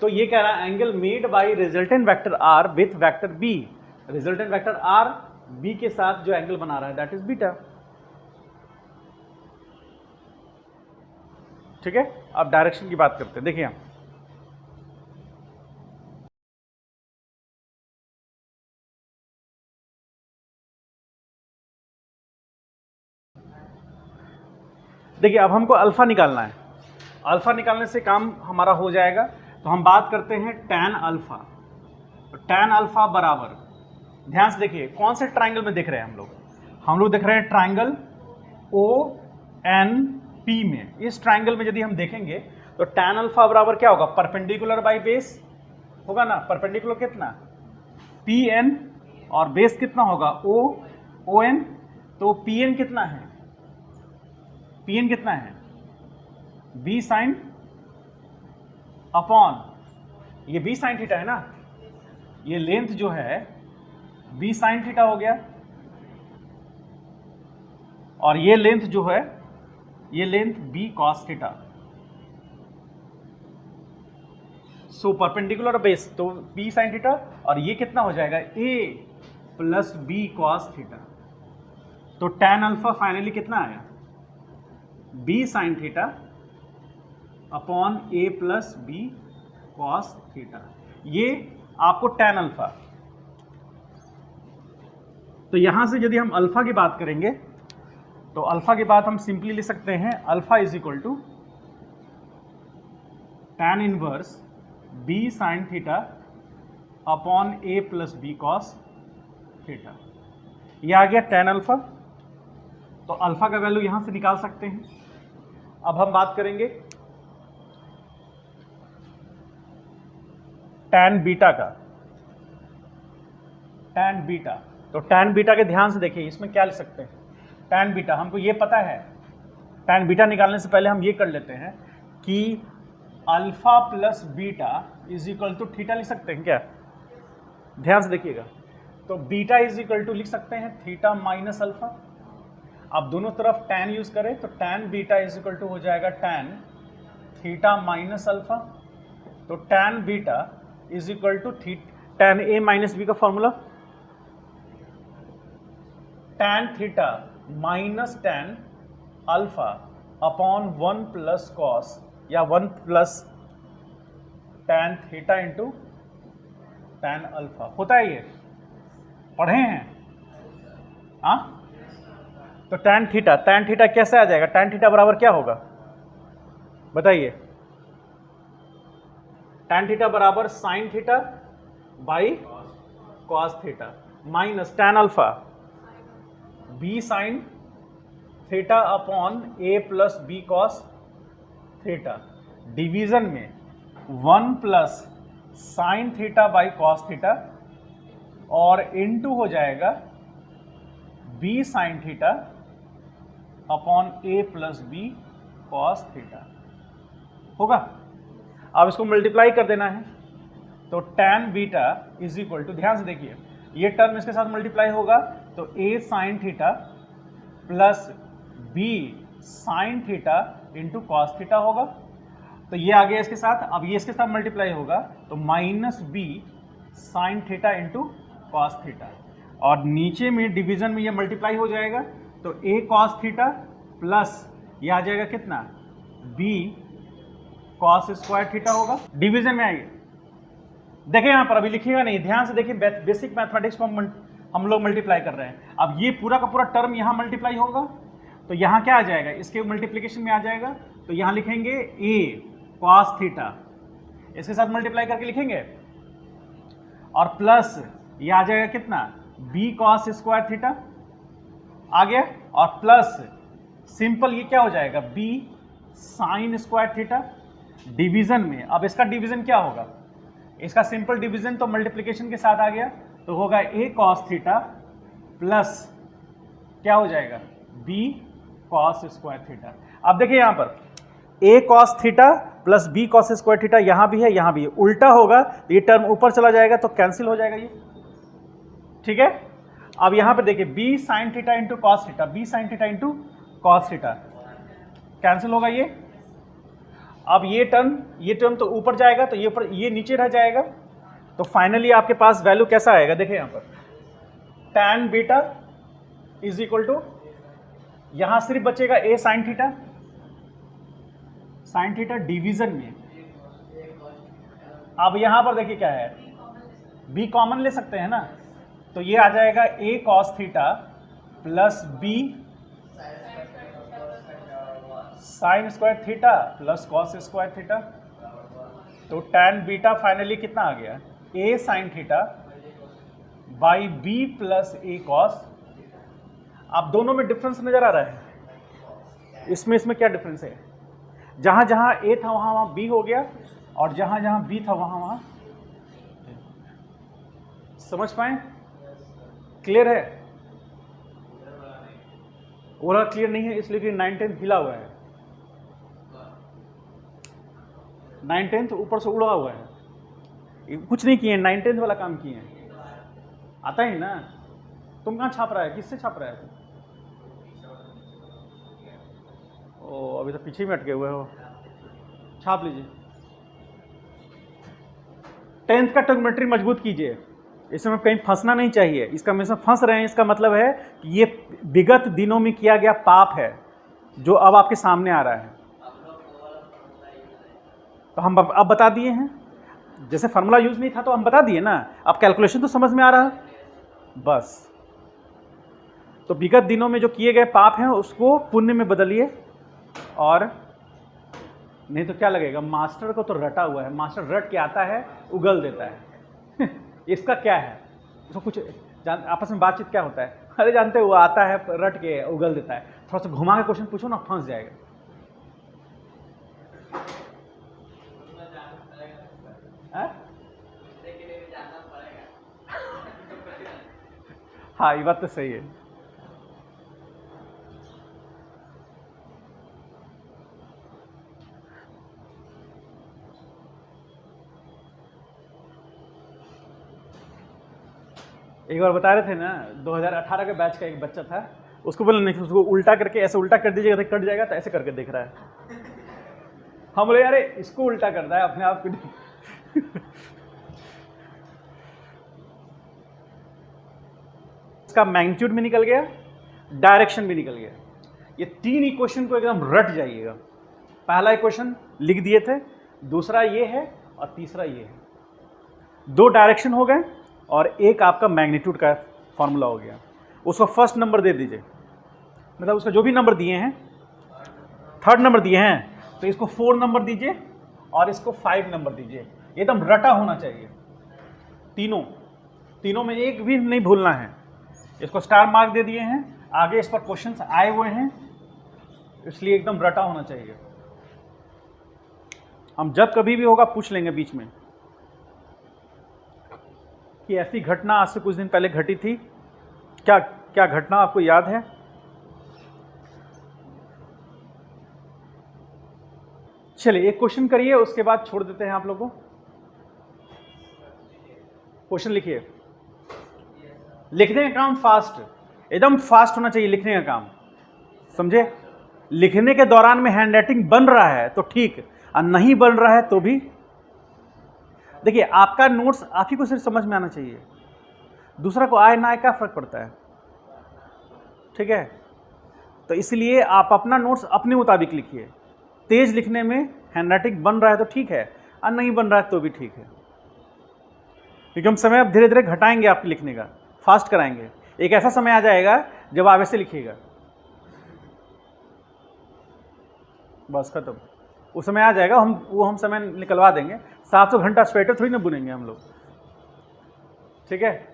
तो ये कह रहा है angle made by resultant vector R with vector B, resultant vector R B के साथ जो एंगल बना रहा है दैट इज बीटा। ठीक है, अब डायरेक्शन की बात करते हैं। देखिए हम देखिए, अब हमको अल्फा निकालना है। अल्फा निकालने से काम हमारा हो जाएगा, तो हम बात करते हैं टैन अल्फा। तो टैन अल्फा बराबर, ध्यान से देखिए कौन से ट्राइंगल में देख रहे हैं हम लोग देख रहे हैं ट्राइंगल ओ एन पी में। इस ट्राइंगल में यदि हम देखेंगे तो टैन अल्फा बराबर क्या होगा? परपेंडिकुलर बाई बेस होगा ना। परपेंडिकुलर कितना? पी एन, और बेस कितना होगा? O N. तो पी एन कितना है? पी एन कितना है? बी साइन अपॉन, ये बी साइन थीटा है ना, ये लेंथ जो है बी साइन थीटा हो गया, और ये लेंथ जो है ये length B cos theta. So perpendicular base तो बी साइन थीटा, और ये कितना हो जाएगा? A plus B cos theta. तो टैन अल्फा फाइनली कितना आया? B sine theta upon A plus B cos theta. ये आपको टैन अल्फा। तो यहां से यदि हम अल्फा की बात करेंगे तो अल्फा की बात हम सिंपली लिख सकते हैं, alpha is equal to tan inverse B sine theta upon A plus B cos theta. ये आ गया टैन अल्फा। तो अल्फा का वैल्यू यहां से निकाल सकते हैं। अब हम बात करेंगे टैन बीटा का। टैन बीटा, तो टैन बीटा के ध्यान से देखिए, इसमें क्या लिख सकते हैं? टैन बीटा हमको ये पता है। टैन बीटा निकालने से पहले हम ये कर लेते हैं कि alpha plus beta is equal to theta लिख सकते हैं क्या? ध्यान से देखिएगा, तो बीटा इज इक्वल टू लिख सकते हैं थीटा माइनस अल्फा। अब दोनों तरफ tan यूज करें तो tan beta is equal to हो जाएगा tan थीटा माइनस अल्फा। तो tan beta is equal to tan a minus B का formula tan theta minus tan alpha upon 1 plus cos या 1 plus tan theta into tan alpha. होता है ये, पढ़े हैं? हाँ, तो tan थीटा कैसे आ जाएगा? tan थीटा बराबर क्या होगा बताइए? tan थीटा बराबर sine theta by cos theta minus tan alpha B sine theta upon a plus B cos theta division में 1 plus sine theta by cos theta और इनटू हो जाएगा b sine theta upon a plus B cos theta होगा। अब इसको multiply कर देना है तो tan beta is equal to, ध्यान से देखिए, ये टर्म इसके साथ मल्टीप्लाई होगा तो a sine theta plus b sine theta into cos theta होगा। तो ये आ गया इसके साथ। अब ये इसके साथ मल्टीप्लाई होगा तो minus b sine theta into cos theta और नीचे में डिवीजन में ये मल्टीप्लाई हो जाएगा तो a कॉस थीटा प्लस ये आ जाएगा कितना b कॉस स्क्वायर थीटा होगा। डिवीजन में आइए, देखिए यहाँ पर अभी लिखिएगा नहीं, ध्यान से देखिए, बेसिक मैथमेटिक्स में हम लोग मल्टीप्लाई कर रहे हैं। अब ये पूरा का पूरा टर्म यहाँ मल्टीप्लाई होगा तो यहाँ क्या आ जाएगा, इसके मल्टीप्लिकेशन में आ जाएगा तो यहाँ लिखेंगे a कॉस थीटा, इसके साथ मल्टीप्लाई करके लिखेंगे और प्लस ये आ जाएगा कितना b कॉस स्क्वायर थीटा आ गया और प्लस सिंपल ये क्या हो जाएगा b sign square theta division में। अब इसका डिवीजन क्या होगा, इसका सिंपल डिवीजन तो मल्टीप्लिकेशन के साथ आ गया तो होगा a कॉस थीटा प्लस क्या हो जाएगा b कॉस स्क्वायर थीटा। अब देखिए यहाँ पर a cos theta plus b cos square theta यहाँ भी है यहाँ भी है, उल्टा होगा तो ये टर्म ऊपर चला जाएगा तो कैंसिल हो जाएगा ये, ठीक है। अब यहाँ पर देखिए b sine theta into cos theta, b sine theta into cos theta cancel होगा ये। अब ये टर्म तो ऊपर जाएगा तो ये नीचे रह जाएगा तो फाइनली आपके पास वैल्यू कैसा आएगा, देखिए यहाँ पर tan beta is equal to, यहाँ सिर्फ बचेगा a साइन थीटा डिवीजन में। अब यहाँ पर देखिए क्या है, b कॉमन ले सकते हैं ना तो ये आ जाएगा a cos theta plus b sign square theta plus cos square theta. तो tan बीटा फाइनली कितना आ गया a sign theta by b plus a cos. आप दोनों में डिफरेंस नजर आ रहा है, इसमें क्या डिफरेंस है, जहां जहां a था वहां b हो गया और जहां जहां b था वहां समझ पाए? क्लियर है? ओवरऑल क्लियर नहीं है इसलिए कि 9/10 हिला हुआ है, 9/10 ऊपर से उड़ा हुआ है, कुछ नहीं किए, 9/10 वाला काम किए हैं। आता है ना, तुम कहाँ छाप रहा है, किससे छाप रहा है तुम? ओ अभी तो पीछे में अटके हुए हो, छाप लीजिए। 10th का ट्रिग्नोमेट्री मजबूत कीजिए, इसमें कहीं फंसना नहीं चाहिए। इसका में फंस रहे हैं इसका मतलब है कि ये विगत दिनों में किया गया पाप है जो अब आपके सामने आ रहा है। तो हम अब बता दिए हैं, जैसे फार्मूला यूज नहीं था तो हम बता दिए ना, अब कैलकुलेशन तो समझ में आ रहा है बस। तो विगत दिनों में जो किए गए पाप हैं उसको पुण्य में बदलिए, और नहीं तो क्या लगेगा, मास्टर को तो रटा हुआ है, मास्टर रट के आता है उगल देता है इसका क्या है, उसको कुछ आपस में बातचीत क्या होता है, अरे जानते हो वो आता है रट के उगल देता है। थोड़ा सा घुमा के क्वेश्चन पूछो ना, फंस जाएगा। हाँ ये बात तो सही है। एक बार बता रहे थे ना, 2018 के बैच का एक बच्चा था, उसको बोले नहीं, उसको उल्टा करके ऐसे उल्टा कर दीजिएगा तो कट जाएगा, तो ऐसे करके देख रहा है। हम बोले अरे इसको उल्टा करना है, अपने आप को। इसका मैग्नीट्यूड भी निकल गया, डायरेक्शन भी निकल गया। ये 3 इक्वेशन को एकदम रट जाइएगा। पहला इक्वेशन लिख दिए थे, दूसरा ये है और तीसरा ये है। 2 डायरेक्शन हो गए और एक आपका मैग्नीट्यूड का फॉर्मूला हो गया। उसको फर्स्ट नंबर दे दीजिए, मतलब उसका जो भी नंबर दिए हैं, 3rd नंबर दिए हैं, तो इसको 4 नंबर दीजिए और इसको 5 नंबर दीजिए। एकदम रटा होना चाहिए, तीनों में एक भी नहीं भूलना है। इसको स्टार मार्क दे दिए हैं, आगे इस पर क्वेश्चंस आए हुए हैं, इसलिए एकदम रटा होना चाहिए। हम जब कभी भी होगा पूछ लेंगे बीच में कि ऐसी घटना आज से कुछ दिन पहले घटी थी, क्या घटना आपको याद है? चलिए एक क्वेश्चन करिए, उसके बाद छोड़ देते हैं आप लोगों को। क्वेश्चन लिखिए। लिखने का काम फास्ट, एकदम फास्ट होना चाहिए लिखने का काम, समझे? लिखने के दौरान में हैंडराइटिंग बन रहा है तो ठीक, और नहीं बन रहा है तो भी देखिए, आपका नोट्स आप ही को सिर्फ समझ में आना चाहिए, दूसरा को आए ना आए क्या फर्क पड़ता है, ठीक है? तो इसलिए आप अपना नोट्स अपने मुताबिक लिखिए। तेज लिखने में हैंडराइटिंग बन रहा है तो ठीक है, और नहीं बन रहा है तो भी ठीक है, क्योंकि हम समय अब धीरे धीरे घटाएंगे आपके लिखने का, फास्ट कराएंगे। एक ऐसा समय आ जाएगा जब आप ऐसे लिखिएगा, बस खत्म। उस समय आ जाएगा, हम समय निकलवा देंगे। 700 घंटा स्वेटर थोड़ी ना बुनेंगे हम लोग, ठीक है?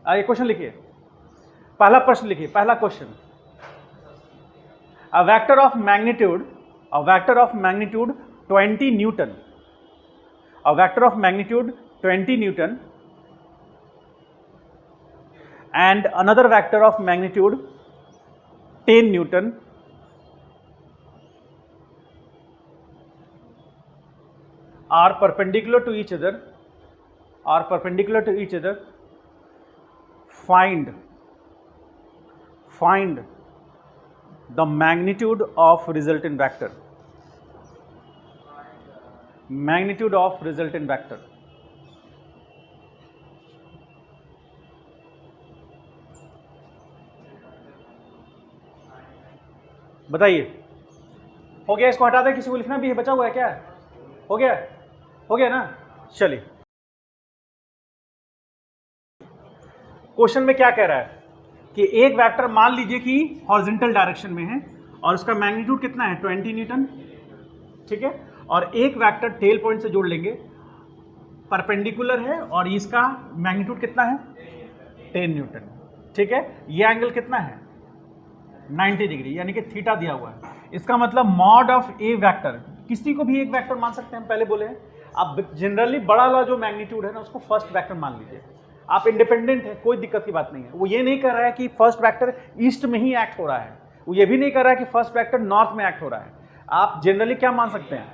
आइए क्वेश्चन लिखिए, पहला प्रश्न लिखिए। पहला question, a vector of magnitude 20 Newton, a vector of magnitude 20 Newton and another vector of magnitude 10 Newton are perpendicular to each other, find the magnitude of resultant vector, बताइए। हो गया? इसको हटा दें, किसी को लिखना भी है, बचा हुआ है क्या? हो गया ना? चलिए, क्वेश्चन में क्या कह रहा है कि एक वेक्टर मान लीजिए कि हॉरिजॉन्टल डायरेक्शन में है और उसका मैग्नीट्यूड कितना है? 20 न्यूटन, ठीक है? और एक वेक्टर टेल पॉइंट से जोड़ लेंगे, परपेंडिकुलर है और इसका मैग्नीट्यूड कितना है? 10 न्यूटन, ठीक है? ये एंगल कितना है? 90 डिग्री, यानी कि थीटा दिया हुआ है। इसका मतलब मॉड ऑफ ए वेक्टर, किसी को भी एक वेक्टर मान सकते हैं, हम पहले बोले हैं। आप जनरली बड़ा वाला जो मैग्नीट्यूड है ना, उसको फर्स्ट वेक्टर मान लीजिए। आप इंडिपेंडेंट है, कोई दिक्कत की बात नहीं है। वो ये नहीं कर रहा है कि फर्स्ट वेक्टर ईस्ट में ही एक्ट हो रहा है, वो ये भी नहीं कर रहा है कि फर्स्ट वेक्टर नॉर्थ में एक्ट हो रहा है। आप जनरली क्या मान सकते हैं?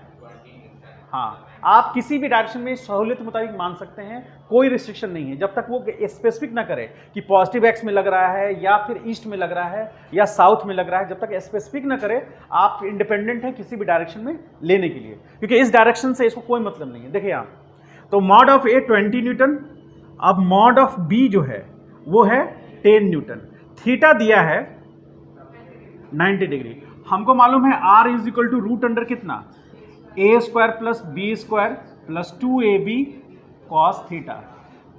हाँ, आप किसी भी डायरेक्शन में सहूलियत मुताबिक मान सकते हैं, कोई रिस्ट्रिक्शन नहीं है, जब तक वो स्पेसिफिक ना करे कि पॉजिटिव एक्स में लग रहा है या फिर ईस्ट में लग रहा है या साउथ में लग रहा है। जब तक स्पेसिफिक ना करे, आप इंडिपेंडेंट हैं किसी भी डायरेक्शन में लेने के लिए, क्योंकि इस डायरेक्शन से इसको कोई मतलब नहीं है। देखिए आप, तो मॉड ऑफ ए 20 न्यूटन, अब मॉड ऑफ बी जो है वो है 10 न्यूटन, थीटा दिया है 90 डिग्री। हमको मालूम है R is equal to root under कितना? A square plus B square plus 2ab cos theta.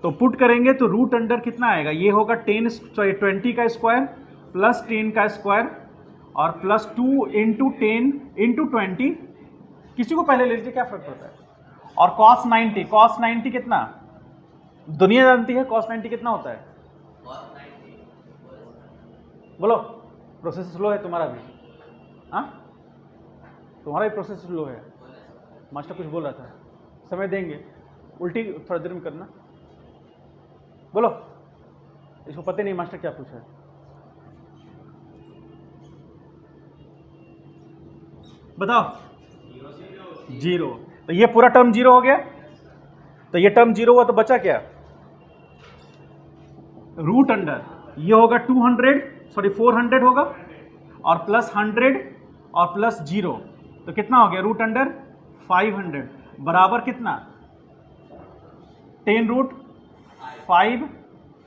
तो पुट करेंगे तो रूट अंडर कितना आएगा? ये होगा 20 का स्क्वायर प्लस 10 का स्क्वायर और प्लस 2 इंटू 10 इंटू 20, किसी को पहले ले लीजिए, क्या फर्क पड़ता है? और कॉस 90 कितना? दुनिया जानती है कॉस 90 कितना होता है? बोलो, प्रोसेस स्लो है तुम्हारा भी? हाँ, तुम्हारा भी प्रोसेस स्लो है। मास्टर कुछ बोल रहा था, समय देंगे, उल्टी थोड़ा देर में करना। बोलो, इसको पता नहीं मास्टर क्या पूछा है। बताओ। 0, तो ये पूरा टर्म 0 हो गया। तो ये टर्म 0 हुआ तो बचा क्या? रूट अंडर ये होगा 400 होगा और प्लस 100 और प्लस 0 तो कितना हो गया रूट अंडर 500 बराबर कितना 10√5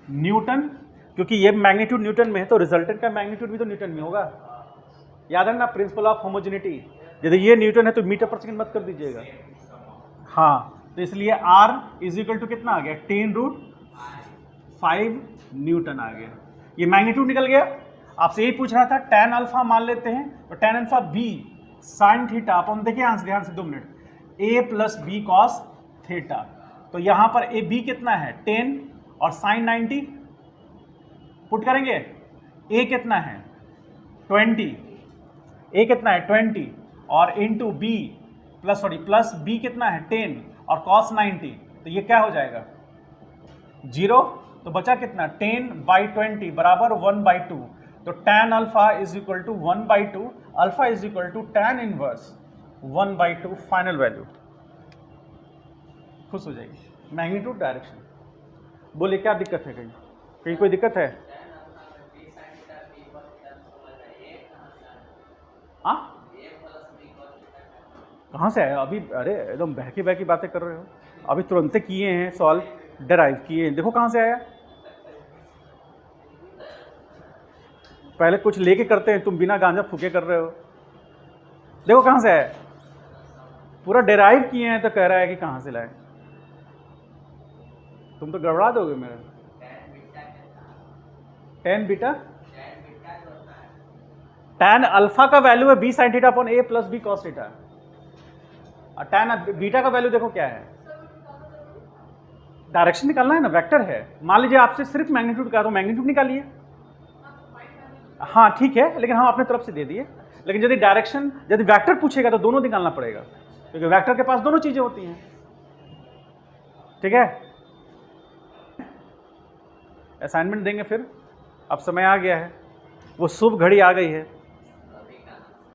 न्यूटन, क्योंकि ये मैग्नीट्यूड न्यूटन में है तो रिजल्टेंट का मैग्नीट्यूड भी तो न्यूटन में होगा। याद है ना प्रिंसिपल ऑफ होमोजेनिटी, यदि ये न्यूटन है तो मीटर पर सेकंड मत कर दीजिएगा। हाँ तो इसलिए R इज इक्वल टू कितना आ गया 10√5 न्यूटन आ गया। ये मैग्नीट्यूड निकल गया। आपसे यही पूछ रहा था tan अल्फा मान लेते हैं तो tan alpha b sin theta अपन देखिए आंसर ध्यान से 2 minute a plus b cos theta. तो यहाँ पर a b कितना है 10 और sin 90 पुट करेंगे a कितना है 20 a कितना है 20 और इंटू b प्लस b कितना है 10 और cos 90 तो ये क्या हो जाएगा 0 तो बचा कितना 10/20 बराबर 1/2 तो tan alpha is equal to 1/2 alpha is equal to tan inverse 1/2 final value. खुश हो जाएगी। मैग्नीट्यूड डायरेक्शन बोले क्या दिक्कत है कहीं कोई दिक्कत है? हाँ कहाँ से आया अभी? अरे एकदम बहकी बहकी बातें कर रहे हो, अभी तुरंत किए हैं सॉल्व डेराइव किए हैं, देखो कहाँ से आया। पहले कुछ लेके करते हैं, तुम बिना गांजा फूके कर रहे हो। देखो कहाँ से आया, पूरा डेराइव किए हैं तो कह रहा है कि कहाँ से लाए। तुम तो गड़बड़ा दोगे मेरा। tan बीटा tan अल्फा का वैल्यू है b sin theta upon a plus b cos theta और tan बीटा का वैल्यू देखो क्या है, डायरेक्शन निकालना है ना, वेक्टर है। मान लीजिए आपसे सिर्फ मैग्नीट्यूड कहा तो मैग्नीट्यूड निकालिए। हाँ ठीक है, लेकिन हम अपने तरफ से दे दिए। लेकिन यदि डायरेक्शन यदि वेक्टर पूछेगा तो दोनों निकालना पड़ेगा, क्योंकि वेक्टर के पास दोनों चीजें होती हैं। ठीक है, असाइनमेंट देंगे फिर। अब समय आ गया है, वो शुभ घड़ी आ गई है।